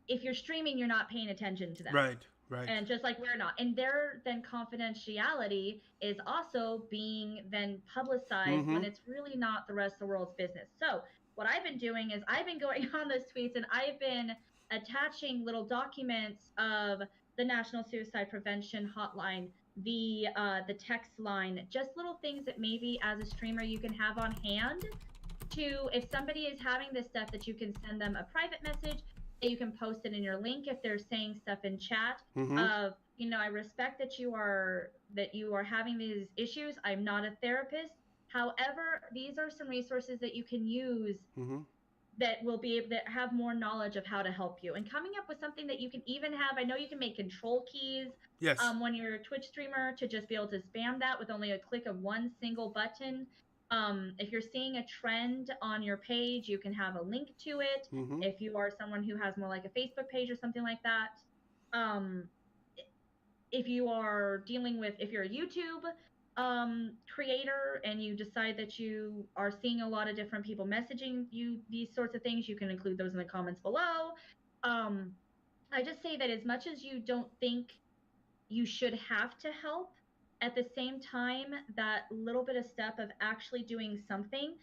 if you're streaming, you're not paying attention to them. Right. Right. And just like we're not. And their then confidentiality is also being then publicized when it's really not the rest of the world's business. So what I've been doing is I've been going on those tweets and I've been attaching little documents of the National Suicide Prevention Hotline, the text line, just little things that maybe as a streamer you can have on hand to, if somebody is having this stuff, that you can send them a private message, that you can post it in your link if they're saying stuff in chat of, I respect that you are having these issues. I'm not a therapist. However, these are some resources that you can use that will be able to have more knowledge of how to help you, and coming up with something that you can even have. I know you can make control keys when you're a Twitch streamer to just be able to spam that with only a click of one single button. If you're seeing a trend on your page, you can have a link to it. If you are someone who has more like a Facebook page or something like that. If you are dealing with, if you're a YouTube creator and you decide that you are seeing a lot of different people messaging you these sorts of things, you can include those in the comments below. I just say that as much as you don't think you should have to help, at the same time, that little bit of step of actually doing something,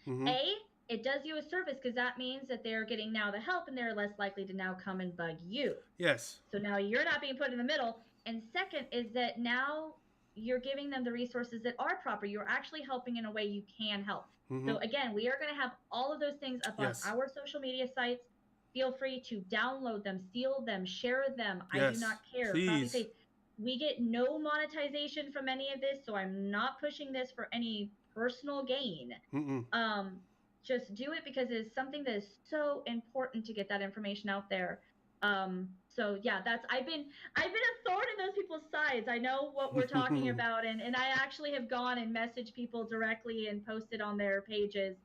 it does you a service, because that means that they're getting now the help and they're less likely to now come and bug you. Yes. So now you're not being put in the middle. And second is that now you're giving them the resources that are proper. You're actually helping in a way you can help. So again, we are going to have all of those things up on our social media sites. Feel free to download them, steal them, share them. I do not care. Please. We get no monetization from any of this, so I'm not pushing this for any personal gain. Just do it because it's something that is so important to get that information out there. So yeah, I've been a thorn in those people's sides. I know what we're talking about, and I actually have gone and messaged people directly and posted on their pages,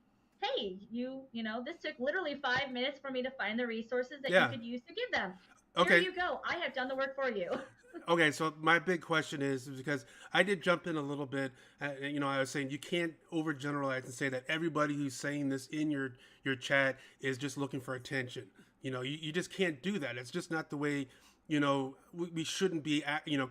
hey, this took literally 5 minutes for me to find the resources that you could use to give them. Here you go. I have done the work for you. Okay, so my big question is because I did jump in a little bit. I was saying you can't overgeneralize and say that everybody who's saying this in your chat is just looking for attention. You just can't do that. It's just not the way, we shouldn't be,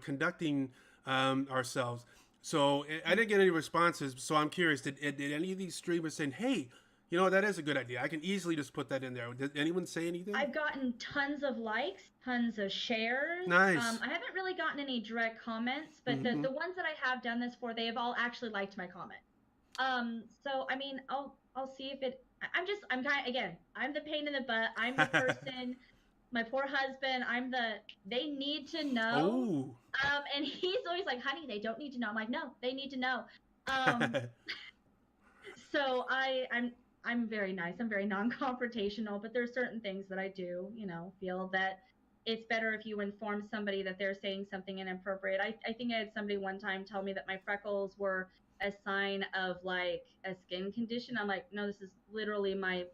conducting ourselves. So I didn't get any responses. So I'm curious, did any of these streamers saying, hey, that is a good idea, I can easily just put that in there? Did anyone say anything? I've gotten tons of likes, tons of shares. Nice. I haven't really gotten any direct comments, but the ones that I have done this for, they have all actually liked my comment. So I mean, I'll see if it. I'm the pain in the butt. I'm the person. My poor husband. They need to know. And he's always like, honey, they don't need to know. I'm like, no, they need to know. So I'm very nice. I'm very non-confrontational, but there's certain things that I do, feel that it's better if you inform somebody that they're saying something inappropriate. I think I had somebody one time tell me that my freckles were a sign of like a skin condition. I'm like, no, this is literally my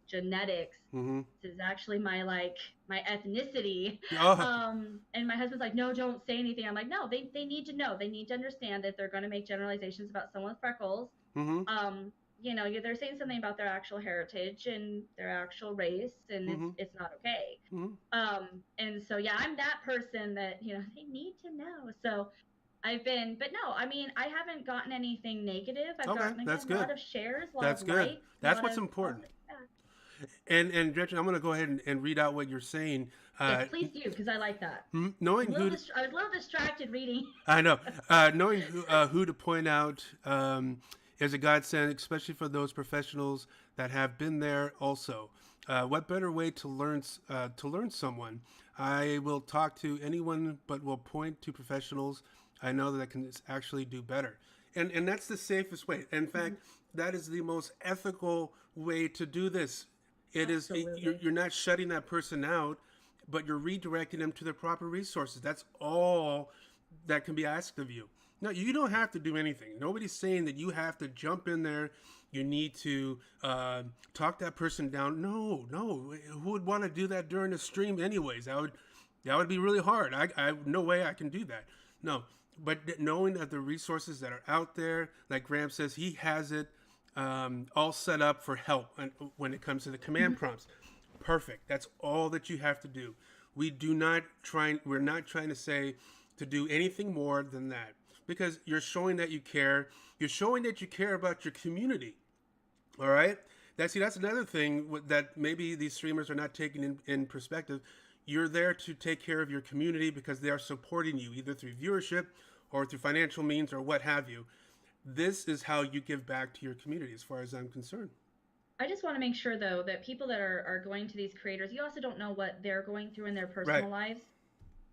genetics. Mm-hmm. This is actually my like my ethnicity. Oh. And my husband's like, no, don't say anything. I'm like, no, they need to know. They need to understand that they're going to make generalizations about someone with freckles. Mm-hmm. um they're saying something about their actual heritage and their actual race, and Mm-hmm. it's not okay. Mm-hmm. And so yeah, I'm that person that they need to know. So I've been, but no, I mean, I haven't gotten anything negative. I've Okay, gotten, that's again, a good. lot of shares, a lot That's of good. likes, a That's lot what's of important. positive feedback. And Gretchen, I'm going to go ahead and read out what you're saying. Yes, please do, because I like that. Knowing who, I was a little distracted reading. I know, knowing who to point out is a godsend, especially for those professionals that have been there. Also, what better way to learn someone? I will talk to anyone, but will point to professionals I know that can actually do better, and that's the safest way. In fact, that is the most ethical way to do this. Absolutely. You're not shutting that person out, but you're redirecting them to the proper resources. That's all that can be asked of you. No, you don't have to do anything. Nobody's saying that you have to jump in there. You need to talk that person down. No, no. Who would want to do that during the stream, anyways? That would be really hard. I no way I can do that. No, but knowing that the resources that are out there, like Graham says, he has it all set up for help when it comes to the command prompts. Perfect. That's all that you have to do. We're not trying to say to do anything more than that, because you're showing that you care. You're showing that you care about your community. All right. That's another thing that maybe these streamers are not taking in perspective. You're there to take care of your community because they are supporting you either through viewership or through financial means or what have you. This is how you give back to your community, as far as I'm concerned. I just want to make sure, though, that people that are going to these creators, you also don't know what they're going through in their Right. personal lives.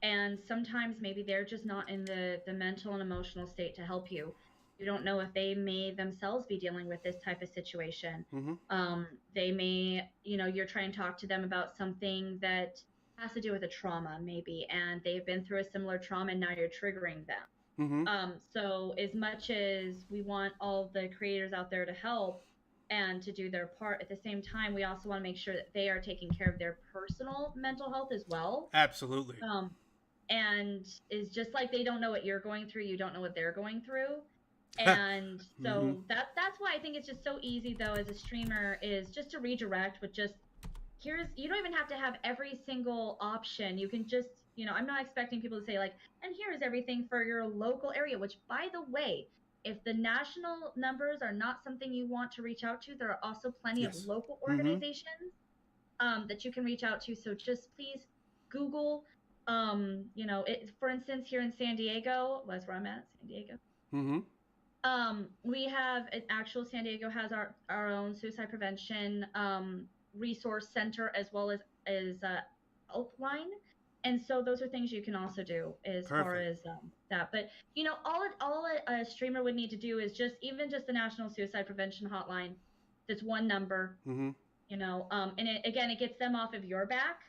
And sometimes maybe they're just not in the mental and emotional state to help you. You don't know if they may themselves be dealing with this type of situation. Mm-hmm. They may, you're trying to talk to them about something that has to do with a trauma, maybe, and they've been through a similar trauma, and now you're triggering them. Mm-hmm. So as much as we want all the creators out there to help and to do their part, at the same time, we also want to make sure that they are taking care of their personal mental health as well. Absolutely. And is just like they don't know what you're going through, you don't know what they're going through. And Mm-hmm. so that's why I think it's just so easy, though, as a streamer, is just to redirect with just, you don't even have to have every single option. You can just, I'm not expecting people to say like, and here's everything for your local area, which, by the way, if the national numbers are not something you want to reach out to, there are also plenty of Yes. local Mm-hmm. organizations that you can reach out to. So just please Google, for instance, here in San Diego, that's where I'm at, San Diego. Mm-hmm. We have an actual, San Diego has our own suicide prevention resource center, as well as helpline. And so those are things you can also do as far Perfect. as that. But all a streamer would need to do is just the National Suicide Prevention Hotline. That's one number, Mm-hmm. and again, it gets them off of your back,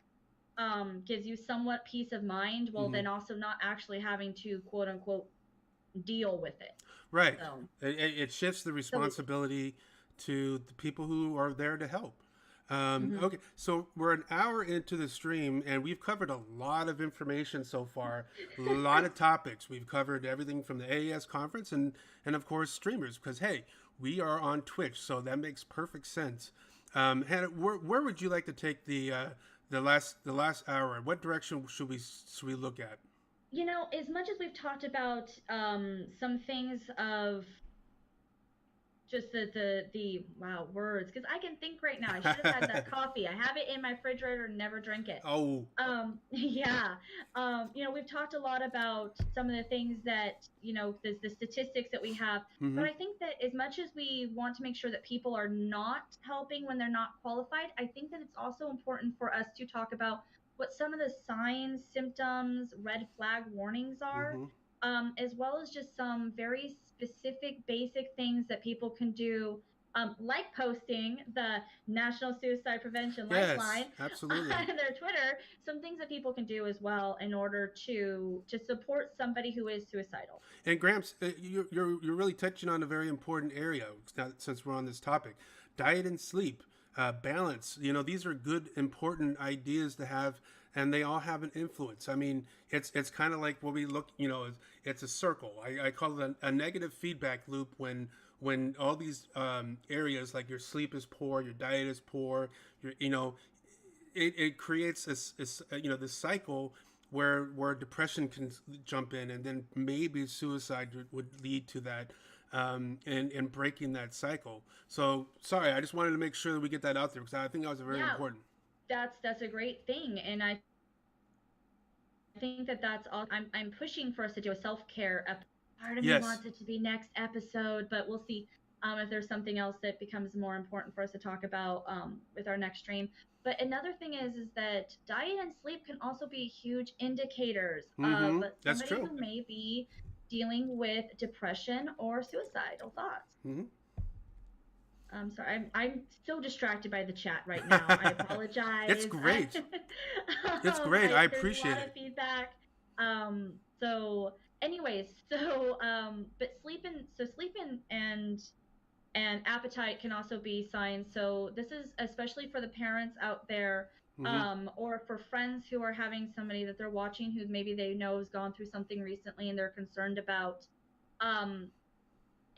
gives you somewhat peace of mind, while Mm-hmm. then also not actually having to quote unquote deal with it. Right. So It shifts the so responsibility to the people who are there to help. mhm. Okay, so we're an hour into the stream, and we've covered a lot of information so far, a lot of topics. We've covered everything from the AES conference and of course streamers, because hey, we are on Twitch, so that makes perfect sense. Hannah, where would you like to take the last hour? What direction should we look at? As much as we've talked about some things of just the wow, words, because I can think right now. I should have had that coffee. I have it in my refrigerator and never drink it. Oh. Yeah. We've talked a lot about some of the things that, the statistics that we have. Mm-hmm. But I think that as much as we want to make sure that people are not helping when they're not qualified, I think that it's also important for us to talk about what some of the signs, symptoms, red flag warnings are, Mm-hmm. as well as just some very specific, basic things that people can do like posting the National Suicide Prevention Yes, Lifeline absolutely. on their Twitter, some things that people can do as well in order to support somebody who is suicidal. And Gramps, you're really touching on a very important area since we're on this topic. Diet and sleep, balance. You know, these are good, important ideas to have, and they all have an influence. I mean, it's kind of like what we look. You know, it's a circle. I call it a negative feedback loop when all these areas like your sleep is poor, your diet is poor, it creates this this cycle where depression can jump in, and then maybe suicide would lead to that, and breaking that cycle. So sorry, I just wanted to make sure that we get that out there because I think that was very Yeah, important. that's a great thing, and I think that that's all. I'm pushing for us to do a self care episode. Part of me Yes. wants it to be next episode, but we'll see if there's something else that becomes more important for us to talk about with our next stream. But another thing is that diet and sleep can also be huge indicators of Mm-hmm. That's somebody true. who may be dealing with depression or suicidal thoughts. Mm-hmm. I'm sorry, I'm so distracted by the chat right now. I It's apologize. great. It's great. I There's a appreciate lot of it. feedback. So, anyways, but sleep and appetite can also be signs. So this is especially for the parents out there, Mm-hmm. or for friends who are having somebody that they're watching who maybe they know has gone through something recently and they're concerned about. Um,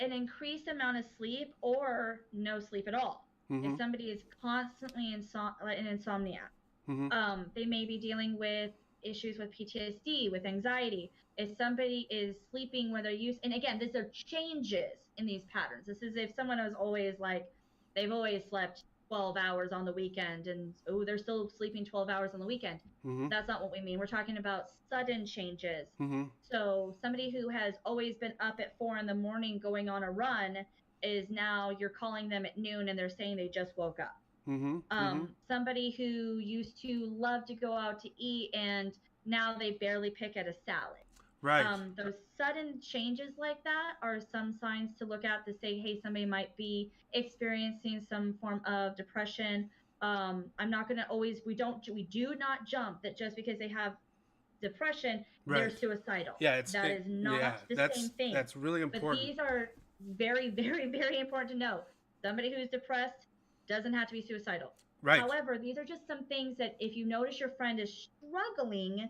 an increased amount of sleep or no sleep at all. Mm-hmm. If somebody is constantly in insomnia, Mm-hmm. they may be dealing with issues with PTSD, with anxiety. If somebody is sleeping where they're used, and again, these are changes in these patterns. This is if someone was always like, they've always slept 12 hours on the weekend and, oh, they're still sleeping 12 hours on the weekend. Mm-hmm. That's not what we mean. We're talking about sudden changes. Mm-hmm. So somebody who has always been up at 4 in the morning going on a run is now you're calling them at noon and they're saying they just woke up. Mm-hmm. Mm-hmm. Somebody who used to love to go out to eat and now they barely pick at a salad. Right. Those sudden changes like that are some signs to look at to say, hey, somebody might be experiencing some form of depression. I'm not going to always, we do not jump that just because they have depression, they're Right. suicidal. Yeah. That is Yeah. not the same thing. That's really But important. these are very, very, very important to know. Somebody who's depressed doesn't have to be suicidal. Right. However, these are just some things that if you notice your friend is struggling,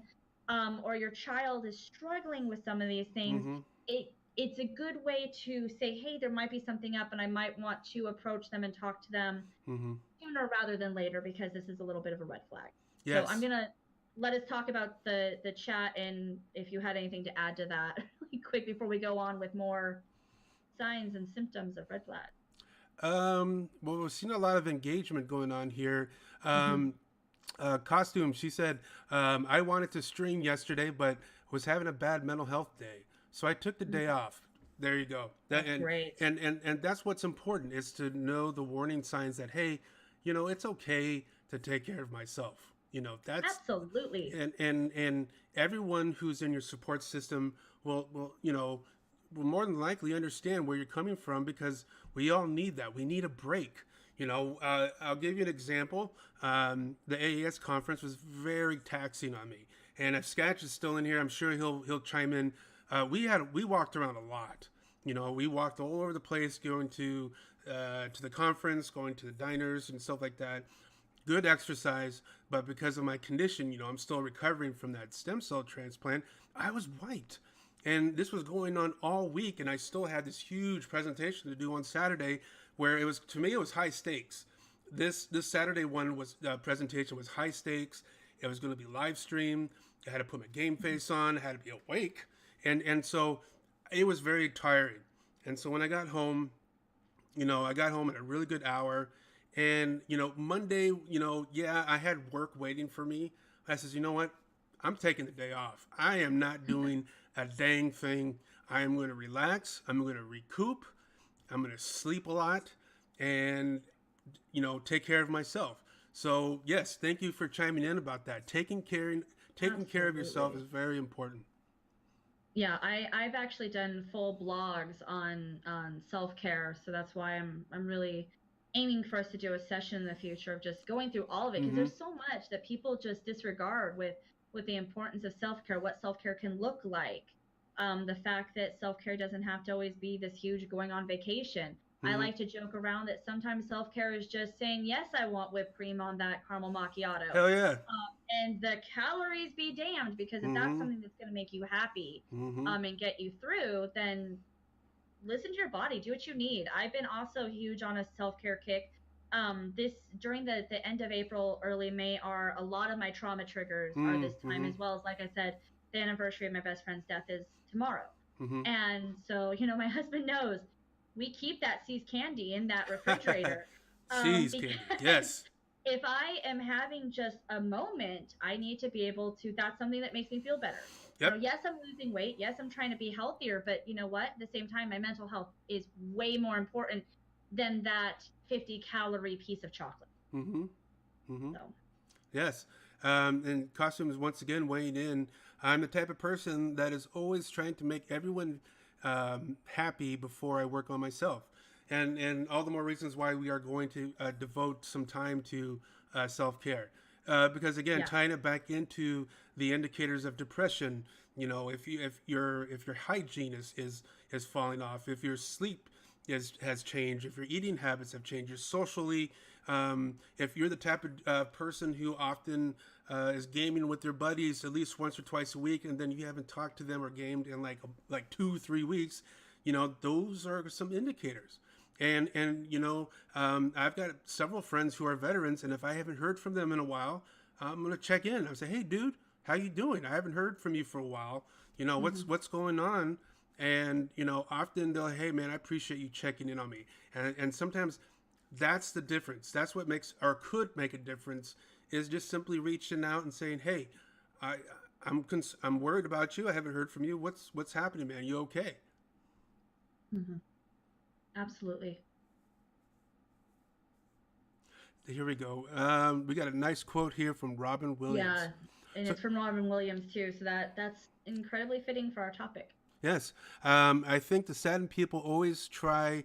or your child is struggling with some of these things, Mm-hmm. it's a good way to say, hey, there might be something up, and I might want to approach them and talk to them Mm-hmm. sooner rather than later because this is a little bit of a red flag. So I'm Yes. gonna let us talk about the chat and if you had anything to add to that really quick before we go on with more signs and symptoms of red flag. Well, we've seen a lot of engagement going on here. Mm-hmm. Costume, she said, I wanted to stream yesterday, but was having a bad mental health day. So I took the day off. There you go. That's great. And that's what's important is to know the warning signs that, hey, it's okay to take care of myself. That's Absolutely. and everyone who's in your support system will more than likely understand where you're coming from because we all need that. We need a break. I'll give you an example. The AAS conference was very taxing on me, and if Sketch is still in here, I'm sure he'll chime in. We walked around a lot. We walked all over the place, going to the conference, going to the diners and stuff like that. Good exercise, but because of my condition, I'm still recovering from that stem cell transplant. I was wiped. And this was going on all week, and I still had this huge presentation to do on Saturday, where it was, to me, it was high stakes. This Saturday one was presentation was high stakes. It was going to be live streamed. I had to put my game face on. I had to be awake, and so it was very tiring. And so when I got home, I got home at a really good hour, and Monday, yeah, I had work waiting for me. I says, you know what? I'm taking the day off. I am not doing a dang thing. I am going to relax. I'm going to recoup. I'm going to sleep a lot and, take care of myself. So, yes, thank you for chiming in about that. Taking care of yourself is very important. Yeah, I've actually done full blogs on self-care, so that's why I'm really aiming for us to do a session in the future of just going through all of it because Mm-hmm. there's so much that people just disregard with the importance of self-care, what self-care can look like. The fact that self-care doesn't have to always be this huge going on vacation. I Mm-hmm. like to joke around that sometimes self-care is just saying, "Yes, I want whipped cream on that caramel macchiato." Hell yeah. And the calories be damned, because if that's Mm-hmm. something that's going to make you happy, Mm-hmm. and get you through, then listen to your body, do what you need. I've been also huge on a self-care kick. This During the end of April, early May, are a lot of my trauma triggers are this time, Mm-hmm. as well as, like I said, the anniversary of my best friend's death is tomorrow. Mm-hmm. And so, my husband knows we keep that See's candy in that refrigerator, Seas candy. because Yes. if I am having just a moment, I need to be able to, that's something that makes me feel better. Yep. Yes, I'm losing weight. Yes, I'm trying to be healthier, but you know what? At the same time, my mental health is way more important than that 50-calorie piece of chocolate. Mm-hmm. Mm-hmm. So, Yes. And costumes once again weighing in. I'm the type of person that is always trying to make everyone happy before I work on myself, and all the more reasons why we are going to devote some time to self care. Because again, yeah. tying it back into the indicators of depression, if your hygiene is falling off, if your sleep has changed, if your eating habits have changed, you're socially, if you're the type of person who often is gaming with their buddies at least once or twice a week, and then you haven't talked to them or gamed in like 2-3 weeks, those are some indicators. And I've got several friends who are veterans, and if I haven't heard from them in a while, I'm gonna check in. I say, hey, dude, how you doing? I haven't heard from you for a while. Mm-hmm. What's going on? And often they'll, hey, man, I appreciate you checking in on me. And sometimes that's the difference. That's what makes or could make a difference, is just simply reaching out and saying, hey, I I'm worried about you. I haven't heard from you. What's happening, man? You okay? Mm-hmm. Absolutely. Here we go. We got a nice quote here from Robin Williams. Yeah, and So it's from Robin Williams too, so that's incredibly fitting for our topic. yes, I think the saddened people always try.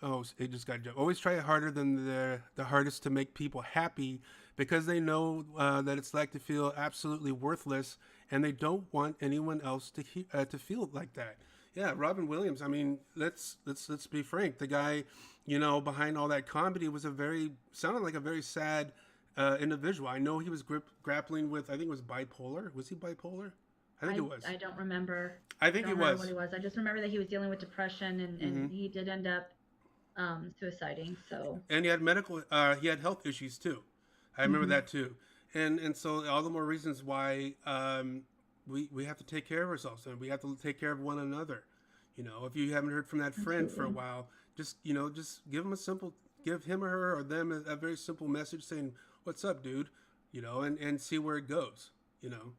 Oh, it just got jumped. Always try harder than the hardest to make people happy, because they know that it's like to feel absolutely worthless, and they don't want anyone else to feel like that. Yeah, Robin Williams. I mean, let's be frank. The guy, behind all that comedy was sounded like a very sad individual. I know he was grappling with, I think it was bipolar. Was he bipolar? I think it was. I don't remember. I I think don't it remember what was. he was. I just remember that he was dealing with depression, Hmm. and he did end up suiciding. So, And he had health issues too. I remember hmm that too. And so all the more reasons why we have to take care of ourselves, and we have to take care of one another. If you haven't heard from that friend for a absolutely. while, just give him or her or them a very simple message saying, "What's up, dude?" And see where it goes. You know.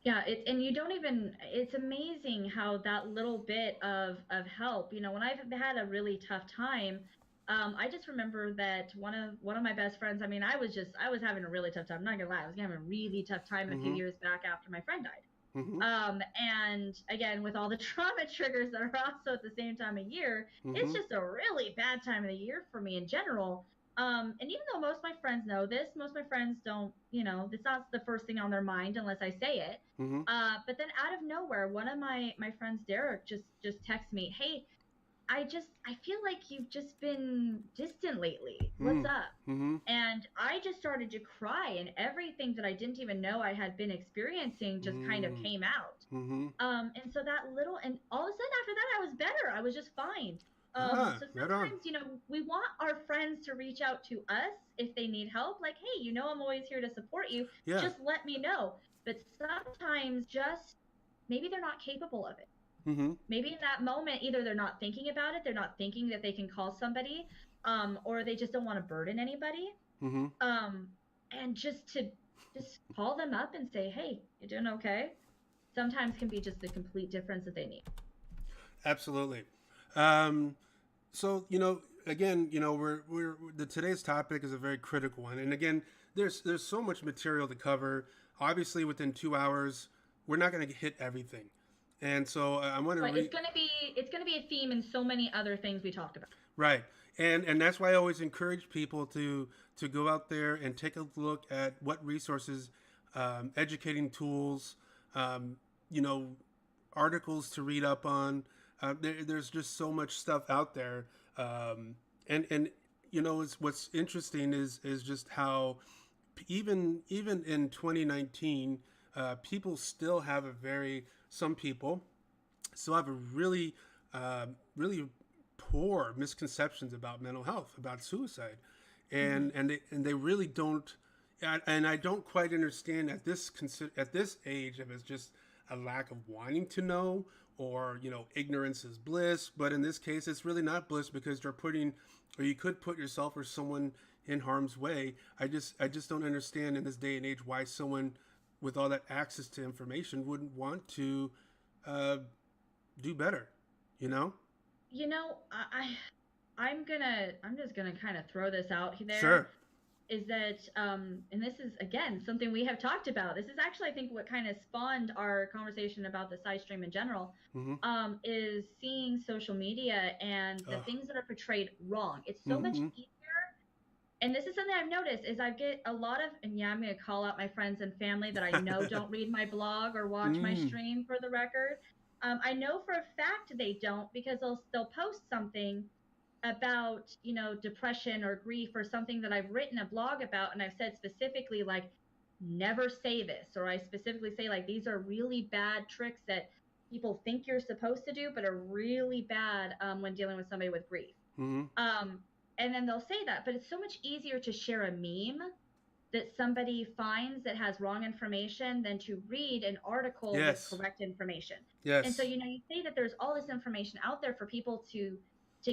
Yeah, and you don't even, it's amazing how that little bit of help, when I've had a really tough time, I just remember that one of my best friends, I mean, I was having a really tough time. I'm not gonna lie, I was having a really tough time a few Mhm. years back after my friend died. Mhm. And again, with all the trauma triggers that are also at the same time of year, it's Mhm. just a really bad time of the year for me in general. And even though most of my friends know this, most of my friends don't, it's not the first thing on their mind unless I say it. Mhm. But then out of nowhere, one of my friends, Derek, just texts me, "Hey, I feel like you've just been distant lately. What's Mhm. up?" Mhm. And I just started to cry, and everything that I didn't even know I had been experiencing just kind of Mhm. came out. Mhm. And so that little, and all of a sudden after that, I was better. I was just fine. Ah, So right on. sometimes, we want our friends to reach out to us if they need help. Like, hey, I'm always here to support you. Yeah. Just let me know. But sometimes just maybe they're not capable of it. Mhm. Maybe in that moment, either they're not thinking about it, they're not thinking that they can call somebody, or they just don't want to burden anybody. Mhm. Um, and just call them up and say, "Hey, you doing okay?" Sometimes can be just the complete difference that they need. Absolutely. Um, so again, we're the today's topic is a very critical one, and again, there's so much material to cover. Obviously, within 2 hours, we're not going to hit everything. And so I want to But read. it's gonna be a theme in so many other things we talked about. Right. And that's why I always encourage people to go out there and take a look at what resources, educating tools, um, you know, articles to read up on. There's just so much stuff out there, and what's interesting is just how even in 2019, people still have a very some people still have a really poor misconceptions about mental health, about suicide, Mm-hmm. and they really don't. And I don't quite understand at this age if it's just a lack of wanting to know, or ignorance is bliss. But in this case, it's really not bliss, because you're putting, or you could put yourself or someone in harm's way. I just don't understand in this day and age why someone with all that access to information wouldn't want to uh, do better. You know? You know, I'm just gonna kind of throw this out there, Sure. is that and this is again something we have talked about. This is actually I think what kind of spawned our conversation about the side stream in general, Mm-hmm. is seeing social media and the things that are portrayed wrong. It's so much Mm-hmm. easier. And this is something I've noticed is I get a lot of, and yeah, I'm going to call out my friends and family that I know don't read my blog or watch my mm. stream for the record. I know for a fact they don't, because they'll post something about depression or grief or something that I've written a blog about, and I've said specifically like never say this, or I specifically say like these are really bad tricks that people think you're supposed to do but are really bad when dealing with somebody with grief. Mm-hmm. um, and then they'll say that, but it's so much easier to share a meme that somebody finds that has wrong information than to read an article with Yes. correct information. And so Yes. you say that there's all this information out there for people to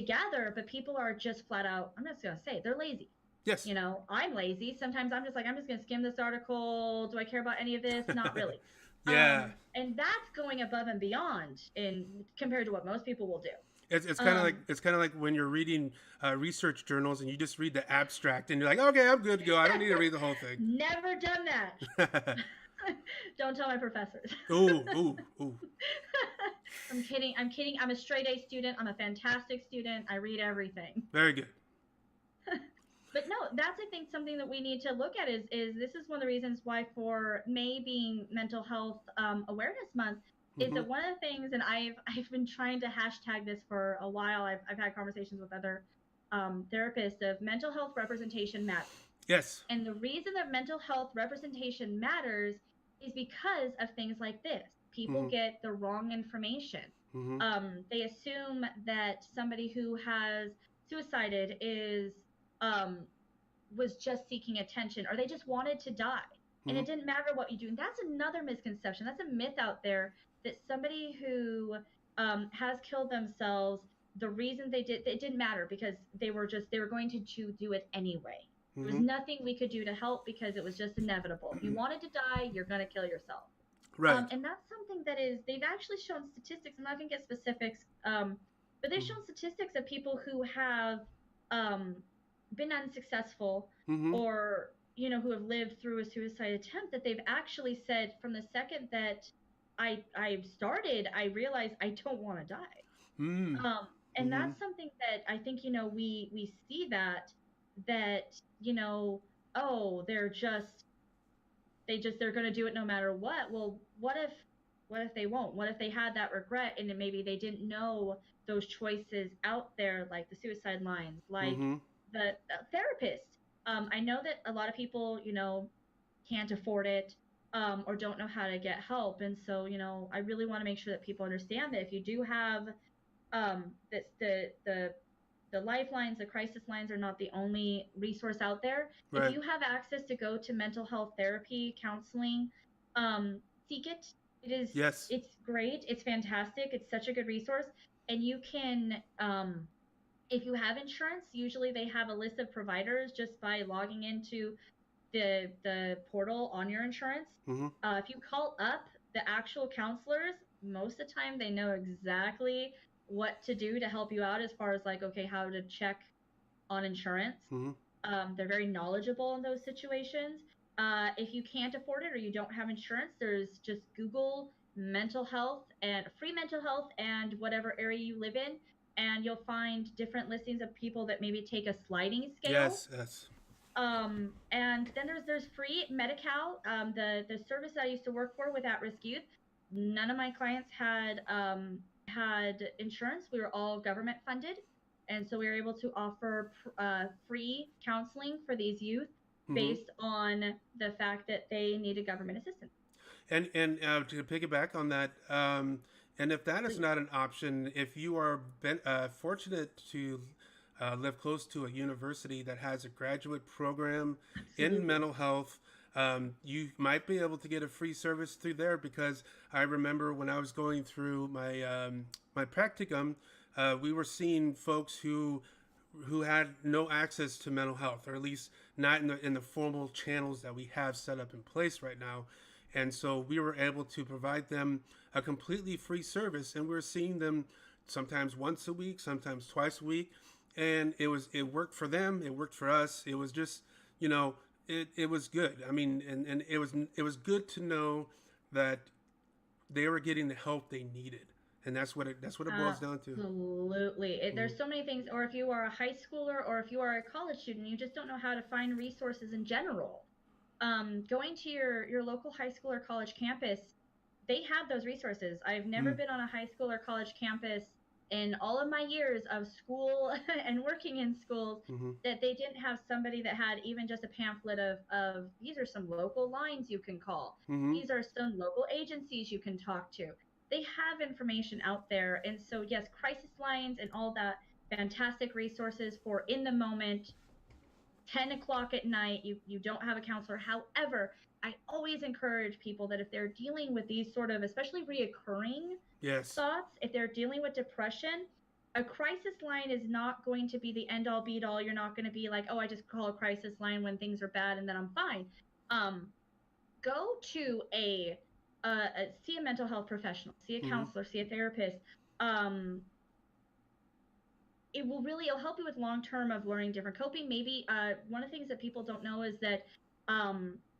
gather, but people are just flat out, I'm just going to say, they're lazy. Yes. I'm lazy. Sometimes I'm just like, I'm just going to skim this article. Do I care about any of this? Not really. Yeah. And that's going above and beyond in compared to what most people will do. It's kind of like Um, when you're reading research journals and you just read the abstract and you're like, okay, I'm good to go. I don't need to read the whole thing. Never done that. Don't tell my professors. Ooh, ooh, ooh. I'm kidding. I'm kidding. I'm a straight A student. I'm a fantastic student. I read everything. Very good. But no, that's I think something that we need to look at is this is one of the reasons why for May being Mental Health Awareness Month is Mm-hmm. that one of the things, and I've been trying to hashtag this for a while. I've had conversations with other therapists of mental health representation matters. Yes. And the reason that mental health representation matters is because of things like this. People Mm-hmm. get the wrong information. Mm-hmm. They assume that somebody who has suicided um, was just seeking attention, or they just wanted to die. And Mm-hmm. it didn't matter what you do. And that's another misconception. That's a myth out there that somebody who has killed themselves, the reason they did, it didn't matter because they were going to do it anyway. There was Mm-hmm. nothing we could do to help because it was just inevitable. If you wanted to die, you're going to kill yourself. Right. And that's something that they've actually shown statistics. I'm not going to get specifics, but they've shown statistics of people who have um, been unsuccessful, Mm-hmm. or, who have lived through a suicide attempt, that they've actually said from the second that I started, I realized I don't want to die. Mm-hmm. And Mm-hmm. that's something that I think, we see that, oh, they're going to do it no matter what. Well, what if they won't? What if they had that regret and then maybe they didn't know those choices out there, like the suicide lines, like Mm-hmm. the therapist? I know that a lot of people, can't afford it, or don't know how to get help, and so I really want to make sure that people understand that if you do have that the lifelines, the crisis lines are not the only resource out there. If Right. you have access to go to mental health therapy, counseling, seek it. Yes. It's great. It's fantastic. It's such a good resource. And you can, if you have insurance, usually they have a list of providers just by logging into the portal on your insurance. Mm-hmm. If you call up the actual counselors, most of the time they know exactly what to do to help you out as far as like, okay, how to check on insurance. Mm-hmm. They're very knowledgeable in those situations. If you can't afford it or you don't have insurance, there's just Google mental health and free mental health and whatever area you live in, and you'll find different listings of people that maybe take a sliding scale. Yes, yes. And then there's free Medi-Cal, the service that I used to work for with at-risk youth. None of my clients had insurance. We were all government funded, and so we were able to offer free counseling for these youth Hmm. based on the fact that they needed government assistance. And to piggyback on that, and if that is Please. not an option, if you are fortunate to live close to a university that has a graduate program in Absolutely. mental health, you might be able to get a free service through there. Because I remember when I was going through my practicum, we were seeing folks who had no access to mental health, or at least not in the formal channels that we have set up in place right now. And so we were able to provide them a completely free service, and we were seeing them sometimes once a week, sometimes twice a week, and it worked for them, it worked for us. It was just, you know, it was good. I mean, and it was good to know that they were getting the help they needed, and that's what it boils down to. Absolutely. Mm-hmm. There's so many things, or if you are a high schooler or if you are a college student, you just don't know how to find resources in general. Going to your local high school or college campus, they have those resources. I've never been on a high school or college campus in all of my years of school and working in schools Mm-hmm. that they didn't have somebody that had even just a pamphlet of these are some local lines you can call. Mm-hmm. These are some local agencies you can talk to. They have information out there. And so, yes, crisis lines and all that fantastic resources for in the moment 10 o'clock at night, you don't have a counselor. However, I always encourage people that if they're dealing with these sort of, especially reoccurring Yes. thoughts, if they're dealing with depression, a crisis line is not going to be the end all be all. You're not going to be like, oh, I just call a crisis line when things are bad and then I'm fine. Um, Go to see a mental health professional, see a Mm-hmm. counselor, see a therapist. Um, it'll help you with long term of learning different coping. Maybe one of the things that people don't know is that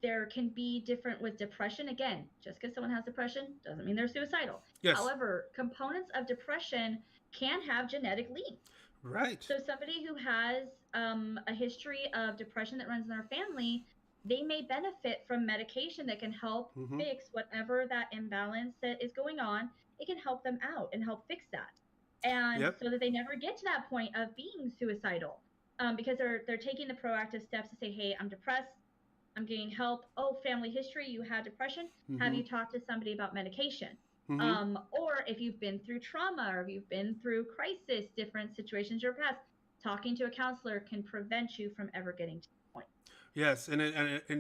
there can be different with depression. Again, just because someone has depression doesn't mean they're suicidal. Yes. However, components of depression can have genetic links. Right. So somebody who has a history of depression that runs in their family, they may benefit from medication that can help Mm-hmm. fix whatever that imbalance that is going on. It can help them out and help fix that, and Yep. so that they never get to that point of being suicidal, because they're taking the proactive steps to say, hey, I'm depressed, I'm getting help. Oh, family history, you had depression. Have Mm-hmm. you talked to somebody about medication? Mm-hmm. Or if you've been through trauma or if you've been through crisis, different situations in your past, talking to a counselor can prevent you from ever getting to that point. Yes, and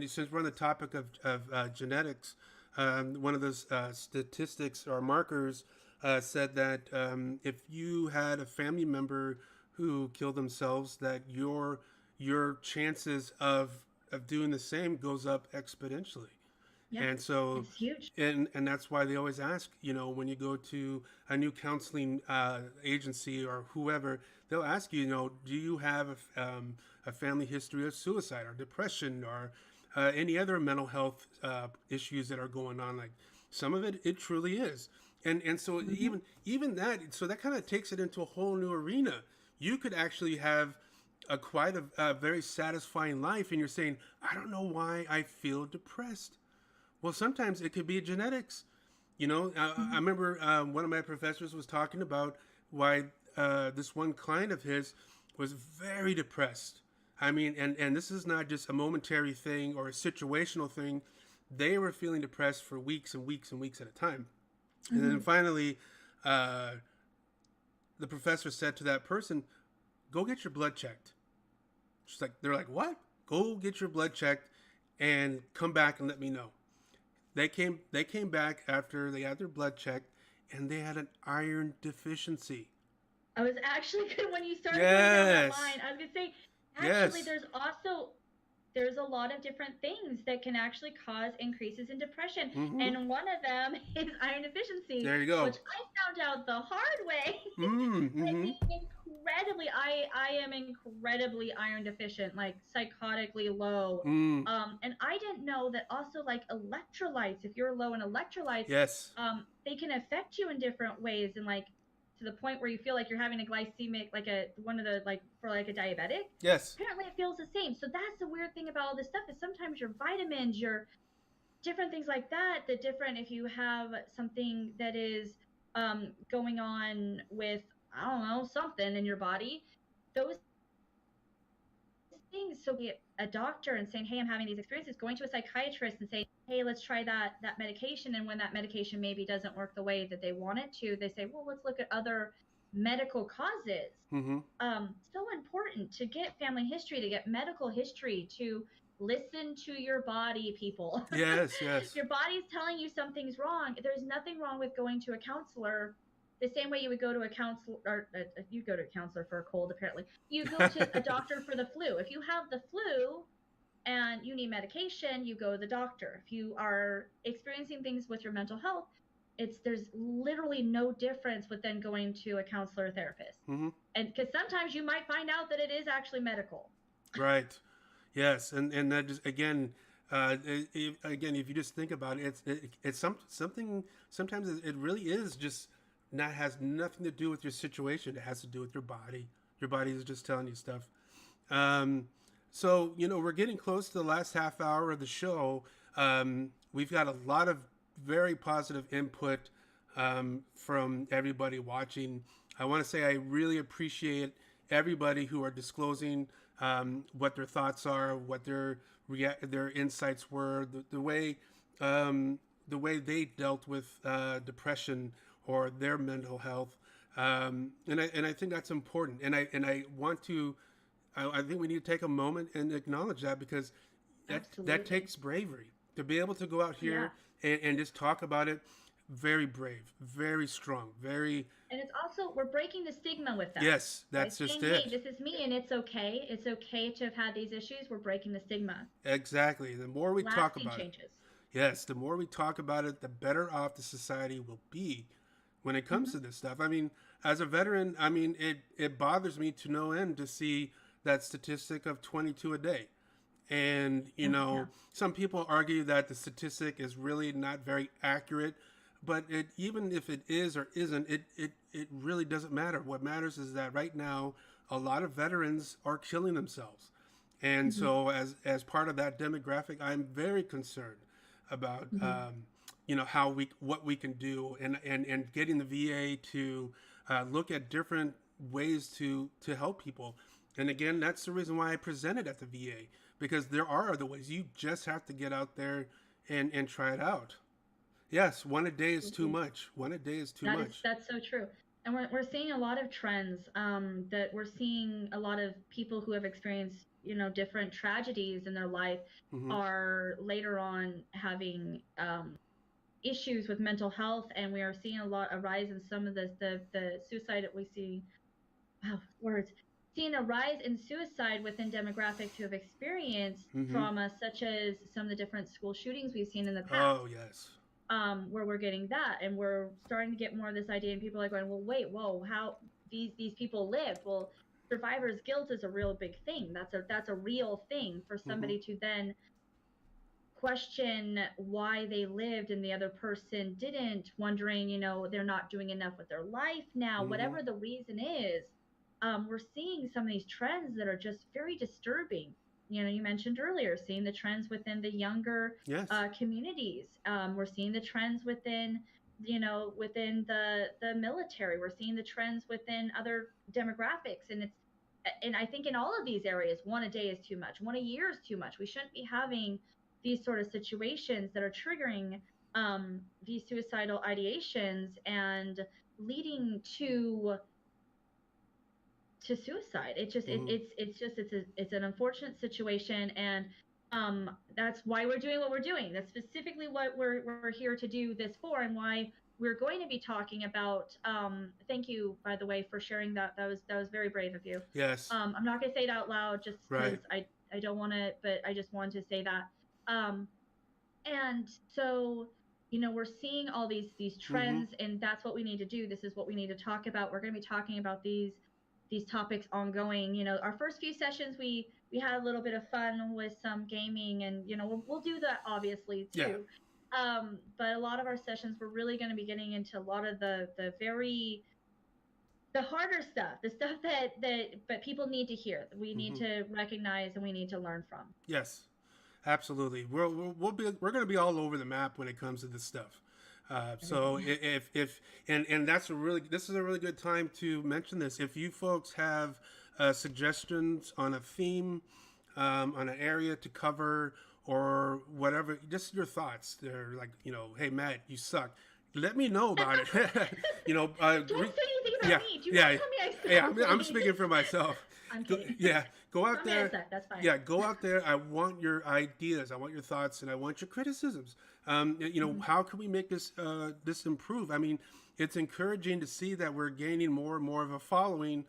since we're on the topic of genetics, one of those statistics or markers said that if you had a family member who killed themselves, that your chances of doing the same goes up exponentially. Yeah, And so, it's huge. and that's why they always ask, when you go to a new counseling agency or whoever, they'll ask you, do you have a family history of suicide or depression or any other mental health issues that are going on? Like some of it truly is. And so Mm-hmm. even that, so that kind of takes it into a whole new arena. You could actually have a very satisfying life, and you're saying, I don't know why I feel depressed. Well, sometimes it could be genetics. I Mm-hmm. remember one of my professors was talking about why this one client of his was very depressed. I mean, and this is not just a momentary thing or a situational thing. They were feeling depressed for weeks and weeks and weeks at a time. And then Mm-hmm. finally, uh, the professor said to that person, go get your blood checked. They're like, what? Go get your blood checked and come back and let me know. They came back after they had their blood checked, and they had an iron deficiency. I was actually good when you started going down that Yes. line. I was gonna say, actually, Yes. there's a lot of different things that can actually cause increases in depression, Mm-hmm. and one of them is iron deficiency, There you which go. I found out the hard way. Mm-hmm. Can Mm-hmm. be I am incredibly iron deficient, like psychotically low. Mm, And I didn't know that also like electrolytes, if you're low in electrolytes, yes. they can affect you in different ways, and like to the point where you feel like you're having a glycemic, like a one of the like for like a diabetic. Yes. Apparently, it feels the same. So that's the weird thing about all this stuff is sometimes your vitamins, your different things like that, the different if you have something that is going on with I don't know something in your body, those things. So be a doctor and saying, hey, I'm having these experiences, going to a psychiatrist and saying, hey, let's try that medication, and when that medication maybe doesn't work the way that they want it to, they say, well, let's look at other medical causes. Mm-hmm. So important to get family history, to get medical history, to listen to your body, people. Yes, yes. Your body's telling you something's wrong. There's nothing wrong with going to a counselor the same way you would go to a counselor, or you go to a counselor for a cold, apparently. You go to a doctor for the flu. If you have the flu and you need medication, you go to the doctor. If you are experiencing things with your mental health, there's literally no difference with then going to a counselor or therapist. Mm-hmm. And because sometimes you might find out that it is actually medical. Right. Yes, and that just again, again, if you just think about it, it's something. Sometimes it really is just not has nothing to do with your situation. It has to do with your body. Your body is just telling you stuff. Um, so we're getting close to the last half hour of the show. We've got a lot of very positive input from everybody watching. I want to say I really appreciate everybody who are disclosing what their thoughts are, what their insights were, the way they dealt with depression or their mental health, and I think that's important. And I want to, I think we need to take a moment and acknowledge that, because that takes bravery to be able to go out here and just talk about it. Very brave, very strong, very. And it's also, we're breaking the stigma with that. Yes, that's right? just saying, it. Hey, this is me, and it's okay. It's okay to have had these issues. We're breaking the stigma. Exactly. The more we talk about changes. Yes, the more we talk about it, the better off the society will be when it comes to this stuff. I mean, as a veteran, I mean, it bothers me to no end to see that statistic of 22 a day. And, some people argue that the statistic is really not very accurate, but even if it is or isn't, it really doesn't matter. What matters is that right now, a lot of veterans are killing themselves. And so as part of that demographic, I'm very concerned about, what we can do, and getting the VA to look at different ways to help people. And again, that's the reason why I presented at the VA, because there are other ways. You just have to get out there and try it out. Yes, one a day is too much. One a day is too much. That's so true. And we're seeing a lot of trends, that we're seeing a lot of people who have experienced, different tragedies in their life are later on having issues with mental health. And we are seeing a rise in some of the suicide that we see. Wow, words. Seeing a rise in suicide within demographics who have experienced trauma, such as some of the different school shootings we've seen in the past. Oh, yes. Where we're getting that, and we're starting to get more of this idea, and people are going, well, wait, whoa, how these people lived? Well, survivor's guilt is a real big thing. That's a real thing for somebody to then question why they lived and the other person didn't, wondering, they're not doing enough with their life now, whatever the reason is. We're seeing some of these trends that are just very disturbing. You mentioned earlier, seeing the trends within the younger communities. We're seeing the trends within, within the military. We're seeing the trends within other demographics, and I think in all of these areas, one a day is too much. One a year is too much. We shouldn't be having these sort of situations that are triggering these suicidal ideations and leading to suicide. It's an unfortunate situation, and that's why we're doing what we're doing. That's specifically what we're here to do this for, and why we're going to be talking about. Thank you, by the way, for sharing that. That was very brave of you. Yes. I'm not going to say it out loud just because I don't want to, but I just wanted to say that. And so, we're seeing all these trends, and that's what we need to do. This is what we need to talk about. We're going to be talking about these these topics ongoing. Our first few sessions we had a little bit of fun with some gaming, and we'll do that obviously Yeah. too. But a lot of our sessions we're really going to be getting into a lot of the harder stuff, the stuff but people need to hear, that we need Hmm. to recognize and we need to learn from. Yes, absolutely. We're going to be all over the map when it comes to this stuff. So Everything. if and that's a really this is a really good time to mention this. If you folks have suggestions on a theme, on an area to cover, or whatever, just your thoughts. They're like, hey Matt, you suck. Let me know about it. Don't say anything about yeah, me. Do yeah, not tell me I suck. yeah. I'm speaking for myself. I'm kidding. Yeah, go out Tell me I there. suck. That's fine. Yeah, go out there. I want your ideas. I want your thoughts, and I want your criticisms. Mhm. How can we make this improve? I mean, it's encouraging to see that we're gaining more and more of a following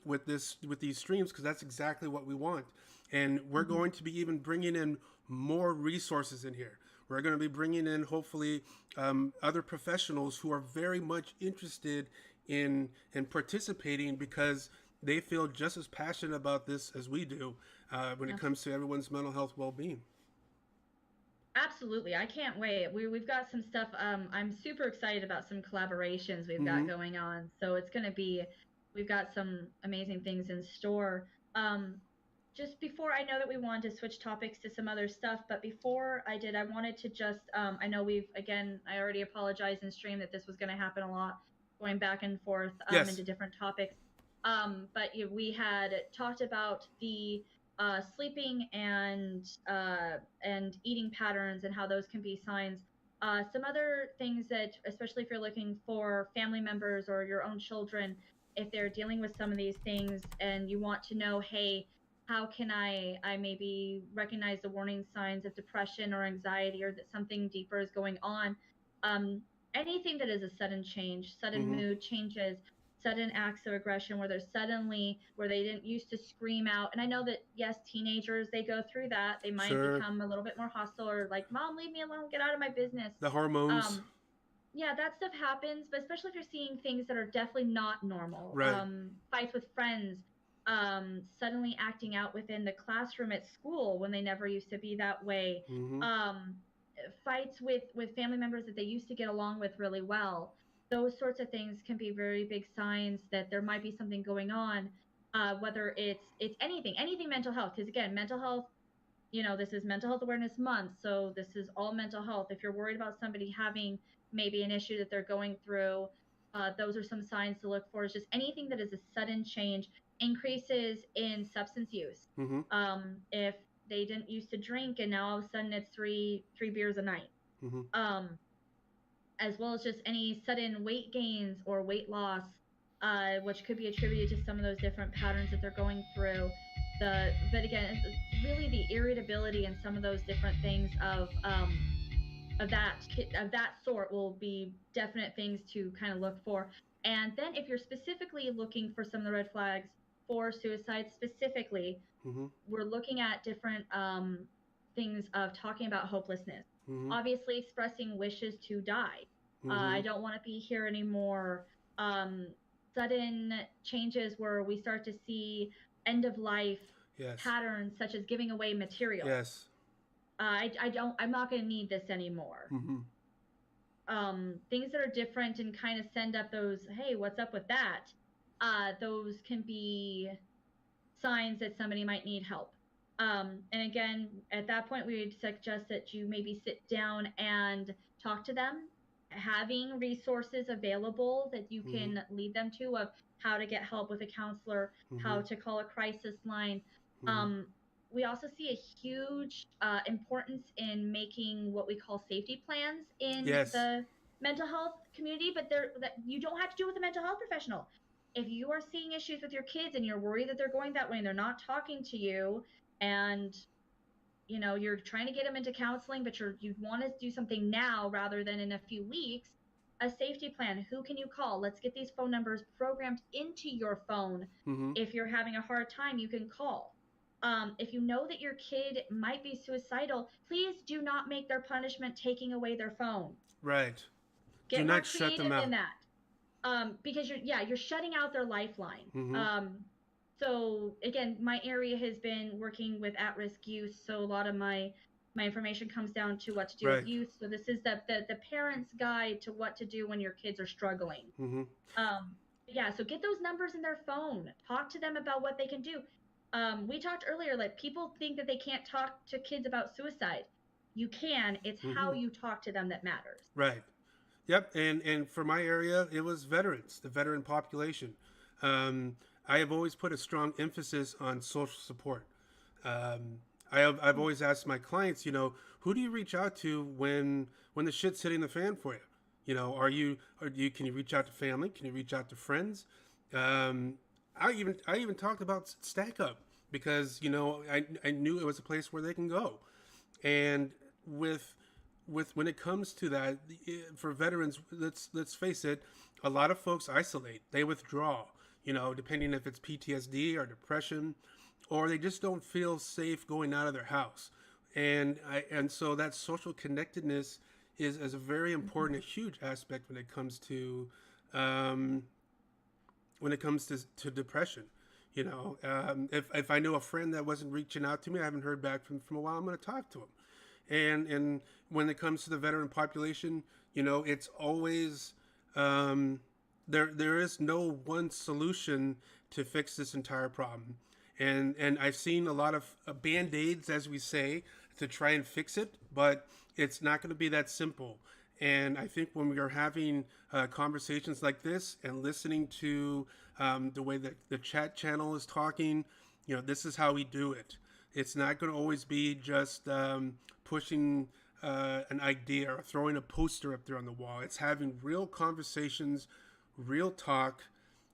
with these streams, because that's exactly what we want. And we're Mhm. going to be even bringing in more resources in here. We're going to be bringing in, hopefully, other professionals who are very much interested in participating, because they feel just as passionate about this as we do when it comes to everyone's mental health well-being. Absolutely. I can't wait. We've got some stuff. I'm super excited about some collaborations we've got Hmm. going on. So it's going to be, we've got some amazing things in store. Um, just before, I know that we wanted to switch topics to some other stuff, but before I did, I wanted to just, I know again, I already apologized in stream that this was going to happen a lot, going back and forth Yes. into different topics. But we had talked about the sleeping and eating patterns and how those can be signs. Some other things that, especially if you're looking for family members or your own children, if they're dealing with some of these things and you want to know, hey, how can I maybe recognize the warning signs of depression or anxiety, or that something deeper is going on? Um, Anything that is a sudden change, sudden Hmm. mood changes, sudden acts of aggression where they didn't used to scream out. And I know that, yes, teenagers, they go through that. They might Sure. become a little bit more hostile, or like, mom, leave me alone, get out of my business. The hormones. um yeah, that stuff happens, but especially if you're seeing things that are definitely not normal. Right. Fights with friends, suddenly acting out within the classroom at school when they never used to be that way. Hmm. um Fights with family members that they used to get along with really well. Those sorts of things can be very big signs that there might be something going on. Whether it's anything mental health, because again, mental health, this is Mental Health Awareness Month, so this is all mental health. If you're worried about somebody having maybe an issue that they're going through, those are some signs to look for. Is just anything that is a sudden change, increases in substance use. Hmm. If they didn't used to drink and now all of a sudden it's three beers a night. Hmm. Um, as well as just any sudden weight gains or weight loss, which could be attributed to some of those different patterns that they're going through. But again, really the irritability and some of those different things of that sort will be definite things to kind of look for. And then if you're specifically looking for some of the red flags for suicide specifically, Hmm. we're looking at different things of talking about hopelessness. Hmm. Obviously, expressing wishes to die. I Hmm. don't want to be here anymore. Um, Sudden changes where we start to see end of life Yes. patterns, such as giving away material. Yes. I don't. I'm not going to need this anymore. Hmm. Things that are different and kind of send up those, hey, what's up with that? Those can be signs that somebody might need help. And again, at that point, we would suggest that you maybe sit down and talk to them, having resources available that you Hmm. can lead them to, of how to get help with a counselor, Hmm. how to call a crisis line. Hmm. Um, we also see a huge importance in making what we call safety plans in Yes. the mental health community, but that you don't have to do with a mental health professional. If you are seeing issues with your kids and you're worried that they're going that way and they're not talking to you, and you're trying to get them into counseling, but you want to do something now rather than in a few weeks, a safety plan. Who can you call? Let's get these phone numbers programmed into your phone. Hmm. If you're having a hard time, you can call. If you know that your kid might be suicidal, please do not make their punishment taking away their phone. Right. Do Get more not shut them creative than out. that. Because you're shutting out their lifeline. Mm-hmm. So again, my area has been working with at-risk youth, so a lot of my information comes down to what to do with Right. youth. So this is the parents' guide to what to do when your kids are struggling. Mm-hmm. Yeah, so get those numbers in their phone. Talk to them about what they can do. We talked earlier, like people think that they can't talk to kids about suicide. You can. It's Mm-hmm. how you talk to them that matters. Right. Yep, and for my area, it was veterans, the veteran population. Um, I have always put a strong emphasis on social support. Um, I've always asked my clients, who do you reach out to when the shit's hitting the fan for you? Can you reach out to family? Can you reach out to friends? Um, I even talked about Stack Up because I knew it was a place where they can go, and with when it comes to that, for veterans, let's face it, a lot of folks isolate, they withdraw, depending if it's PTSD or depression, or they just don't feel safe going out of their house. And so that social connectedness is a very important, a huge aspect um, when it comes to depression. If I know a friend that wasn't reaching out to me, I haven't heard back from a while, I'm going to talk to them. And when it comes to the veteran population, it's always there is no one solution to fix this entire problem. And I've seen a lot of band-aids, as we say, to try and fix it, but it's not going to be that simple. And I think when we are having conversations like this and listening to the way that the chat channel is talking, this is how we do it. It's not going to always be just pushing an idea or throwing a poster up there on the wall. It's having real conversations, real talk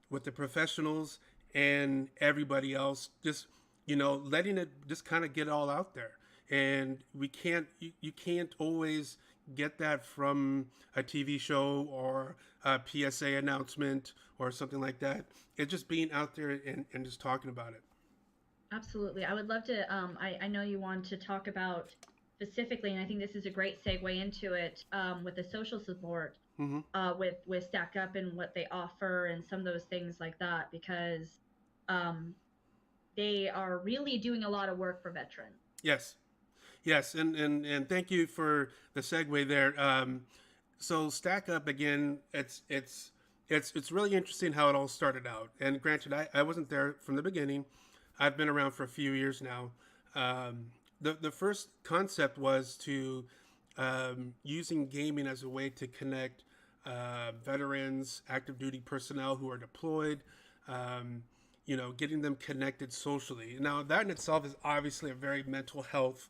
with the professionals and everybody else. Just letting it just kind of get all out there. And you can't always get that from a TV show or a PSA announcement or something like that. It's just being out there and just talking about it. Absolutely. I would love to. I know you want to talk about specifically, and I think this is a great segue into it with the social support Mm-hmm. with Stack Up and what they offer and some of those things like that, because um, they are really doing a lot of work for veterans. Yes. Yes, and thank you for the segue there. So Stack Up again, it's really interesting how it all started out. And granted, I wasn't there from the beginning. I've been around for a few years now. The first concept was to using gaming as a way to connect veterans, active duty personnel who are deployed. Getting them connected socially. Now that in itself is obviously a very mental health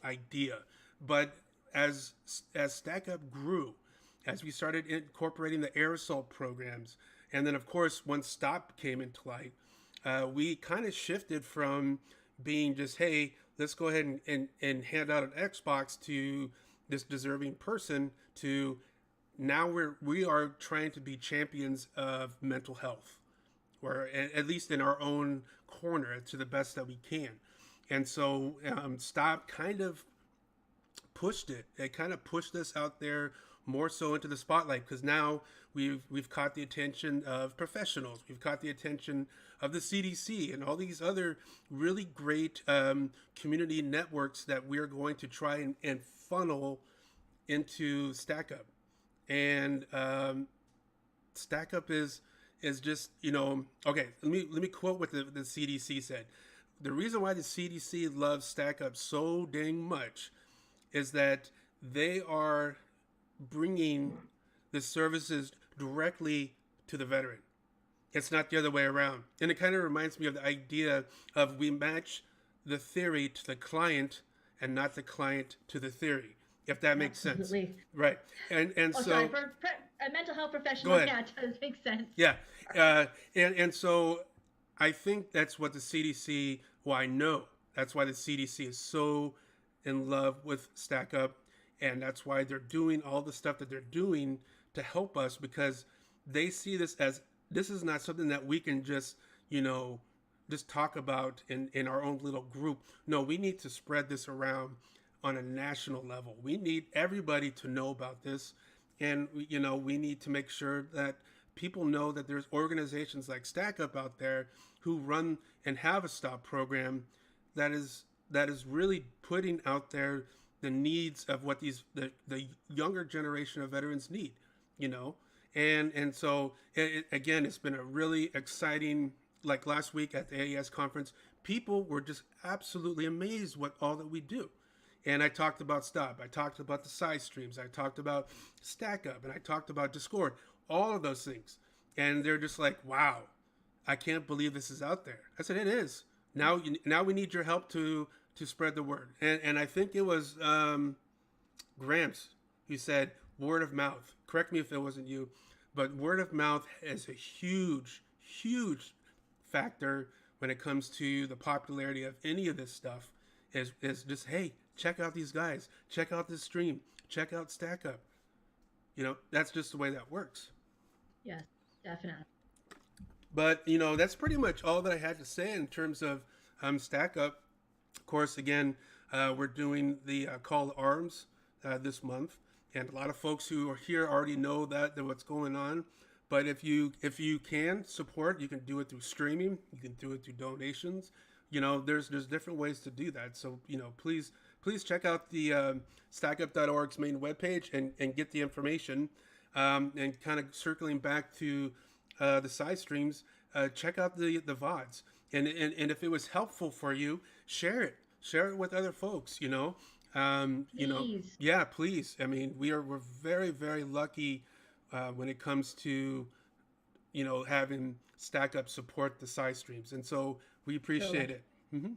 idea. But as Stack Up grew, as we started incorporating the aerosol programs, and then of course once Stop came into light, we kind of shifted from being just, hey, let's go ahead and hand out an Xbox to this deserving person, to now we are trying to be champions of mental health, or at least in our own corner to the best that we can. And so Stop kind of pushed it. It kind of pushed us out there more so into the spotlight, because now we've caught the attention of professionals. We've caught the attention of the CDC and all these other really great community networks that we're going to try and funnel into Stack Up. And Stack Up is just, okay, let me quote what the CDC said. The reason why the CDC loves Stack Up so dang much is that they are bringing the services directly to the veteran. It's not the other way around. And it kind of reminds me of the idea of we match the theory to the client and not the client to the theory, if that makes Absolutely. sense. Right. And so... Sorry, for a mental health professional, yeah, it does make sense. Yeah. And so I think that's what the CDC, well, I know that's why the CDC is so in love with Stack Up. And that's why they're doing all the stuff that they're doing to help us, because they see this as, this is not something that we can just, just talk about in our own little group. No, we need to spread this around on a national level. We need everybody to know about this. and you know, we need to make sure that people know that there's organizations like Stack Up out there who run and have a stop program that is really putting out there the needs of what the younger generation of veterans need, you know. And so again, it's been a really exciting, like last week at the AES conference, people were just absolutely amazed what all that we do. And I talked about Stop, I talked about the side streams, I talked about Stack Up, and I talked about Discord, all of those things. And they're just like, wow, I can't believe this is out there. I said, it is. Now we need your help to spread the word. And I think it was Gramps who said word of mouth. Correct me if it wasn't you, but word of mouth is a huge factor when it comes to the popularity of any of this stuff. Is just, hey, check out these guys, check out this stream, check out Stack Up. You know, that's just the way that works. Yes, definitely. But you know, that's pretty much all that I had to say in terms of Stack Up. Of course, again, we're doing the Call to Arms this month, and a lot of folks who are here already know that what's going on. But if you can support, you can do it through streaming, you can do it through donations. You know, there's different ways to do that. So you know, please check out the StackUp.org's main webpage and get the information. And kind of circling back to the side streams, check out the VODs. And if it was helpful for you, share it with other folks, you know. You know, yeah, please. I mean, we're very, very lucky when it comes to, you know, having Stack Up support the side streams, and so we appreciate it. Mm-hmm.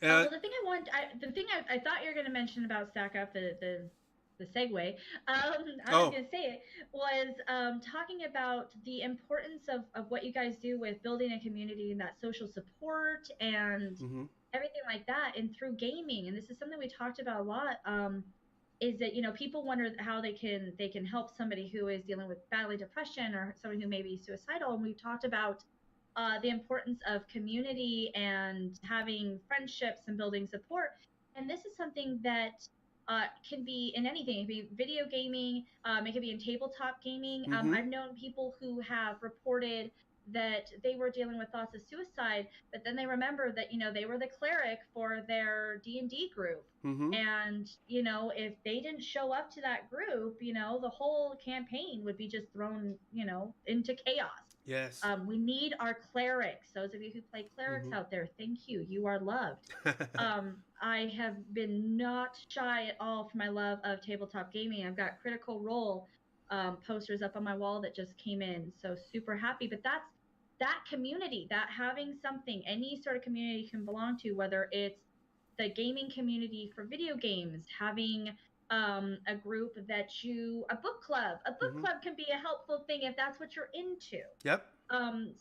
Well, the thing I thought you were going to mention about Stack Up, the segue, I was going to say it, was talking about the importance of what you guys do with building a community and that social support and everything like that, and through gaming. And this is something we talked about a lot, is that, you know, people wonder how they can help somebody who is dealing with battling depression or somebody who may be suicidal. And we've talked about the importance of community and having friendships and building support. And this is something that can be in anything. It can be video gaming. It can be in tabletop gaming. I've known people who have reported that they were dealing with thoughts of suicide, but then they remember that, you know, they were the cleric for their D&D group. And, you know, if they didn't show up to that group, you know, the whole campaign would be just thrown, you know, into chaos. Yes. We need our clerics. Those of you who play clerics out there, thank you. You are loved. I have been not shy at all for my love of tabletop gaming. I've got Critical Role posters up on my wall that just came in. So super happy. But that's that community, that having something, any sort of community you can belong to, whether it's the gaming community for video games, having a group that a book club can be a helpful thing if that's what you're into. Yep.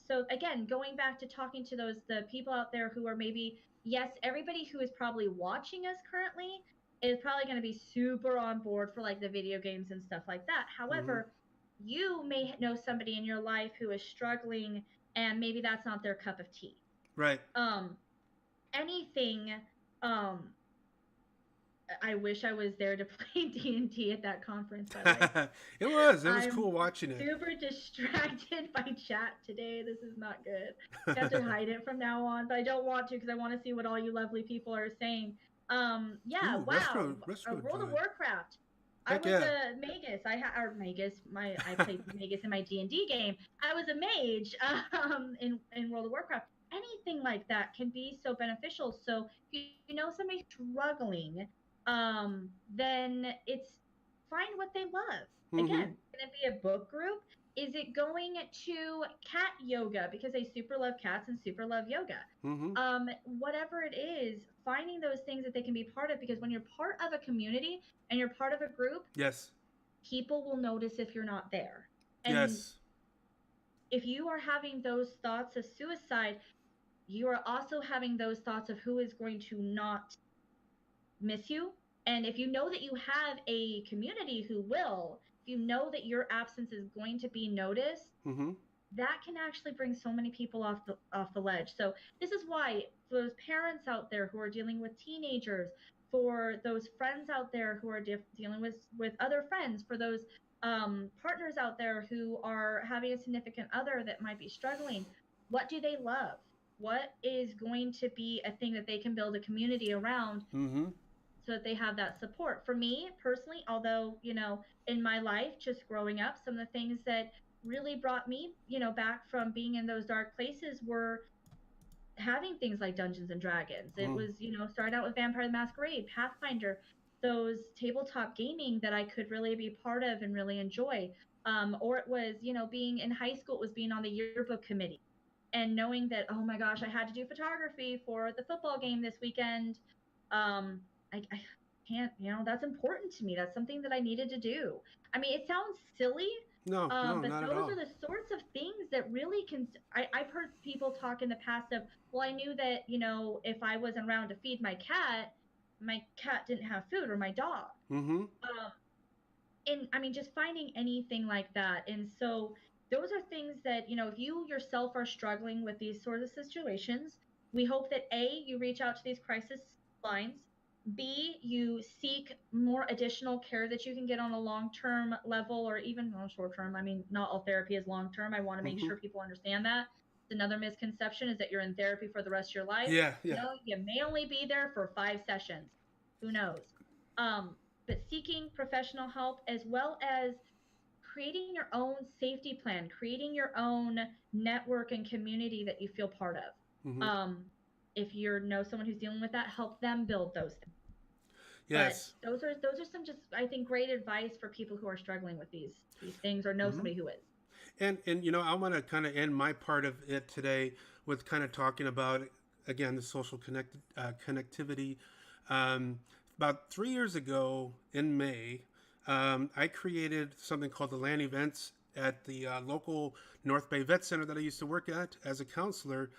So again, going back to talking to the people out there who are maybe, yes, everybody who is probably watching us currently is probably going to be super on board for like the video games and stuff like that. However, you may know somebody in your life who is struggling and maybe that's not their cup of tea. Right. Anything, I wish I was there to play D&D at that conference. By the way. It was cool watching it. Super distracted by chat today. This is not good. I have to hide it from now on, but I don't want to because I want to see what all you lovely people are saying. Yeah, Ooh, wow. Retro World of Warcraft. Heck I was a magus. I played magus in my D&D game. I was a mage in World of Warcraft. Anything like that can be so beneficial. So if you know somebody struggling, then it's find what they love. Again, can it be a book group? Is it going to cat yoga because they super love cats and super love yoga? Whatever it is, finding those things that they can be part of, because when you're part of a community and you're part of a group, yes, people will notice if you're not there. And yes. If you are having those thoughts of suicide, you are also having those thoughts of who is going to not miss you. And if you know that you have a community who will, if you know that your absence is going to be noticed, that can actually bring so many people off the ledge. So this is why, for those parents out there who are dealing with teenagers, for those friends out there who are dealing with other friends, for those partners out there who are having a significant other that might be struggling. What do they love? What is going to be a thing that they can build a community around Mm-hmm. so that they have that support? For me personally, although, in my life, just growing up, some of the things that really brought me, back from being in those dark places were having things like Dungeons and Dragons. It Mm. was, starting out with Vampire the Masquerade, Pathfinder, those tabletop gaming that I could really be part of and really enjoy. Or it was, being in high school, it was being on the yearbook committee and knowing that, oh my gosh, I had to do photography for the football game this weekend. I can't, that's important to me. That's something that I needed to do. I mean, it sounds silly, No, no, but not at those are all. the sorts of things that really can. I've heard people talk in the past of, well, I knew that, if I wasn't around to feed my cat didn't have food, or my dog. Mm-hmm. Um, and I mean, just finding anything like that. And so those are things that, if you yourself are struggling with these sort of situations, we hope that A, you reach out to these crisis lines. B, you seek more additional care that you can get on a long term level, or even on short term. I mean, not all therapy is long term. I want to make Mm-hmm. sure people understand that. Another misconception is that you're in therapy for the rest of your life. Yeah, yeah. No, you may only be there for 5 sessions. Who knows? Um, but seeking professional help, as well as creating your own safety plan, creating your own network and community that you feel part of. Mm-hmm. If you know someone who's dealing with that, help them build those things. But Yes. those are some, just, I think, great advice for people who are struggling with these things, or know Mm-hmm. somebody who is. And I want to kind of end my part of it today with kind of talking about, again, the social connectivity. Um, about 3 years ago in May, I created something called the LAN events at the local North Bay Vet Center that I used to work at as a counselor.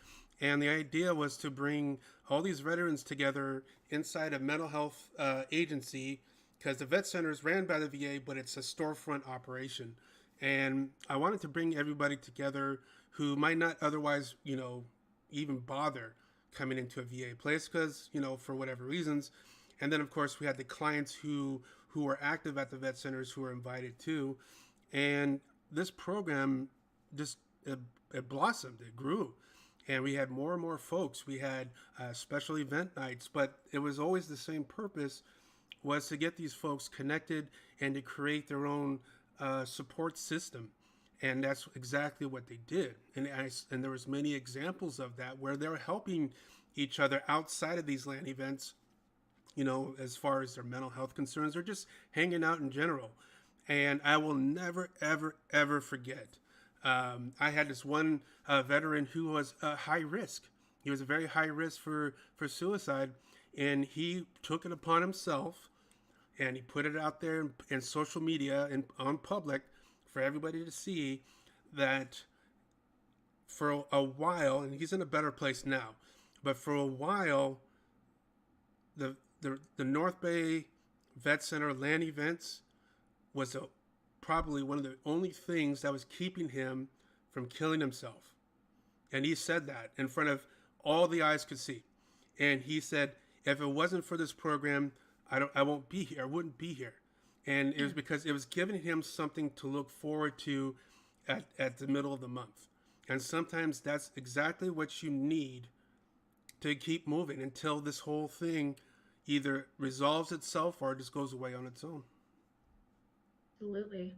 And the idea was to bring all these veterans together inside a mental health agency, because the vet center is ran by the VA, but it's a storefront operation. And I wanted to bring everybody together who might not otherwise, even bother coming into a VA place because, for whatever reasons. And then, of course, we had the clients who were active at the vet centers who were invited too. And this program just it blossomed, it grew. And we had more and more folks. We had special event nights, but it was always the same purpose, was to get these folks connected and to create their own support system. And that's exactly what they did. And there was many examples of that where they're helping each other outside of these LAN events, as far as their mental health concerns or just hanging out in general. And I will never, ever, ever forget. I had this one veteran who was high risk. He was a very high risk for suicide, and he took it upon himself, and he put it out there in social media and on public for everybody to see that for a while, and he's in a better place now, but for a while, the North Bay Vet Center LAN events was probably one of the only things that was keeping him from killing himself. And he said that in front of all the eyes could see. And he said, if it wasn't for this program, I won't be here. I wouldn't be here. And it was because it was giving him something to look forward to at the middle of the month. And sometimes that's exactly what you need to keep moving until this whole thing either resolves itself or just goes away on its own. Absolutely.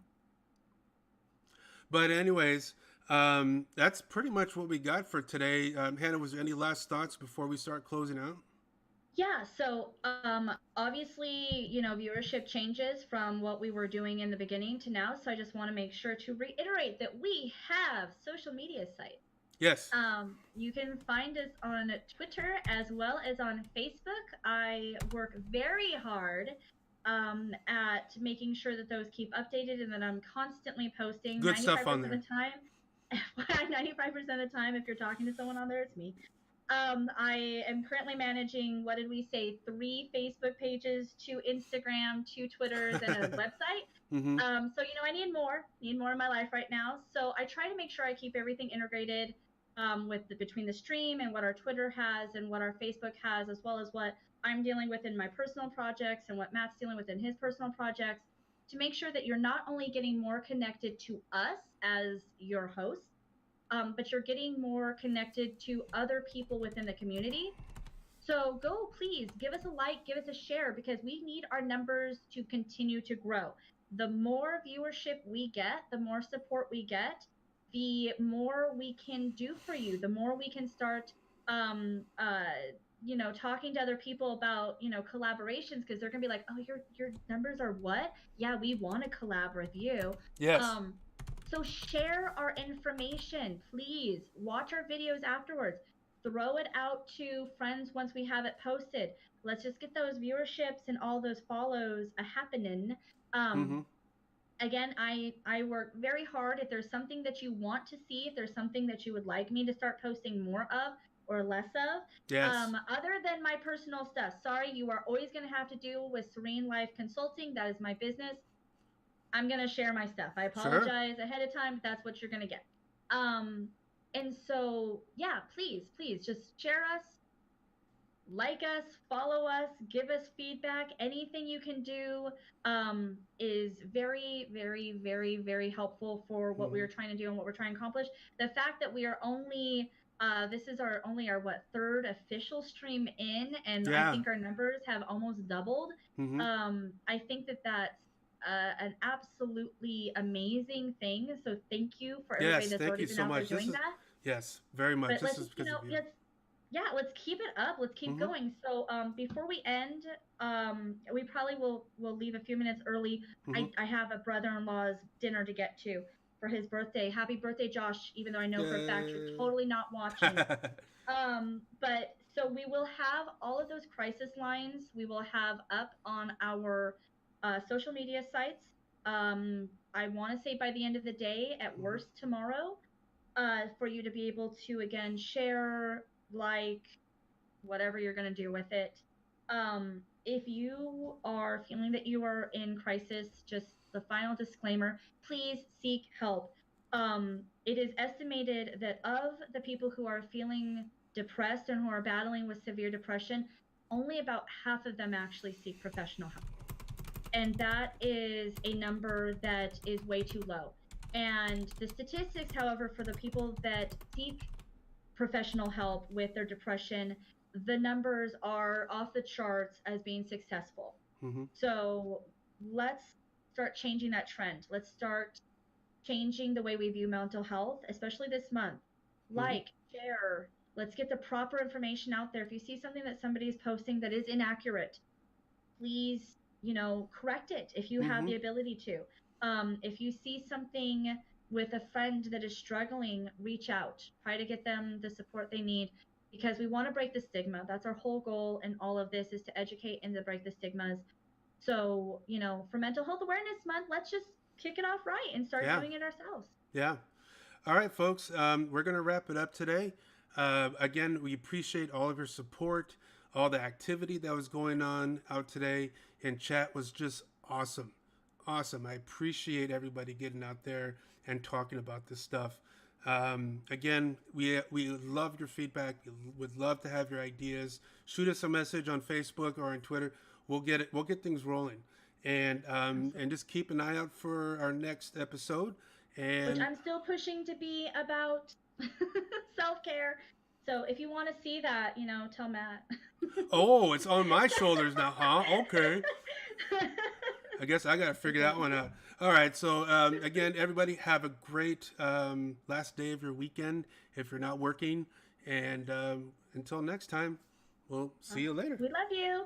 But anyways, that's pretty much what we got for today. Hannah, was there any last thoughts before we start closing out? Yeah, so obviously, viewership changes from what we were doing in the beginning to now. So I just want to make sure to reiterate that we have social media sites. Yes. You can find us on Twitter as well as on Facebook. I work very hard at making sure that those keep updated and that I'm constantly posting Good stuff 95% on of there. the time. 95% of the time, if you're talking to someone on there, it's me. I am currently managing, what did we say, 3 Facebook pages, 2 Instagram, 2 Twitters, and a website. Mm-hmm. So I need more in my life right now. So I try to make sure I keep everything integrated between the stream and what our Twitter has and what our Facebook has, as well as what I'm dealing with in my personal projects and what Matt's dealing with in his personal projects, to make sure that you're not only getting more connected to us as your hosts, but you're getting more connected to other people within the community. So go, please give us a like, give us a share, because we need our numbers to continue to grow. The more viewership we get, the more support we get, the more we can do for you, the more we can start, um, uh, talking to other people about, collaborations, because they're gonna be like, oh, your numbers are what? Yeah, we want to collab with you. Yes. Um, so share our information, please. Watch our videos afterwards, throw it out to friends once we have it posted. Let's just get those viewerships and all those follows a happening. Um, Mm-hmm. Again, I work very hard. If there's something that you want to see, if there's something that you would like me to start posting more of or less of, Yes. other than my personal stuff, sorry, you are always going to have to deal with Serene Life Consulting. That is my business. I'm gonna share my stuff. I Sure. apologize ahead of time, but that's what you're gonna get. Um, and so yeah, please just share us, like us, follow us, give us feedback. Anything you can do is very, very, very, very helpful for what we Mm-hmm. are trying to do and what we're trying to accomplish. The fact that we are only this is our only our what third official stream in, and I Yeah. think our numbers have almost doubled. Mm-hmm. I think that that's an absolutely amazing thing. So thank you for everybody Yes. that's Thank already you been so out there much. This doing is, that. yes, very much. But This let's is just, because of you. let's keep it up. Let's keep Mm-hmm. going. So before we end, we probably will leave a few minutes early. Mm-hmm. I have a brother-in-law's dinner to get to for his birthday. Happy birthday, Josh! Even though I know for a fact you're Yay. totally not watching. But so we will have all of those crisis lines. We will have up on our social media sites. I want to say by the end of the day, at Mm-hmm. worst tomorrow, for you to be able to again share, like, whatever you're going to do with it. If you are feeling that you are in crisis, just the final disclaimer, please seek help. It is estimated that of the people who are feeling depressed and who are battling with severe depression, only about half of them actually seek professional help. And that is a number that is way too low. And the statistics, however, for the people that seek professional help with their depression, the numbers are off the charts as being successful. Mm-hmm. So let's start changing that trend. Let's start changing the way we view mental health, especially this month. Mm-hmm. Like, share, let's get the proper information out there. If you see something that somebody is posting that is inaccurate, please, correct it if you have Mm-hmm. the ability to. If you see something with a friend that is struggling, reach out, try to get them the support they need, because we want to break the stigma. That's our whole goal in all of this, is to educate and to break the stigmas. So, for Mental Health Awareness Month, let's just kick it off right and start Yeah. doing it ourselves. Yeah. All right, folks. We're going to wrap it up today. Again, we appreciate all of your support. All the activity that was going on out today in chat was just awesome. Awesome. I appreciate everybody getting out there and talking about this stuff. Again, we love your feedback. We would love to have your ideas. Shoot us a message on Facebook or on Twitter. We'll get it. We'll get things rolling, and just keep an eye out for our next episode. Which And I'm still pushing to be about self-care. So if you want to see that, tell Matt. oh, it's on my shoulders now, huh? Okay. I guess I got to figure that one out. All right. So, again, everybody have a great last day of your weekend if you're not working. And until next time, we'll see you later. We love you.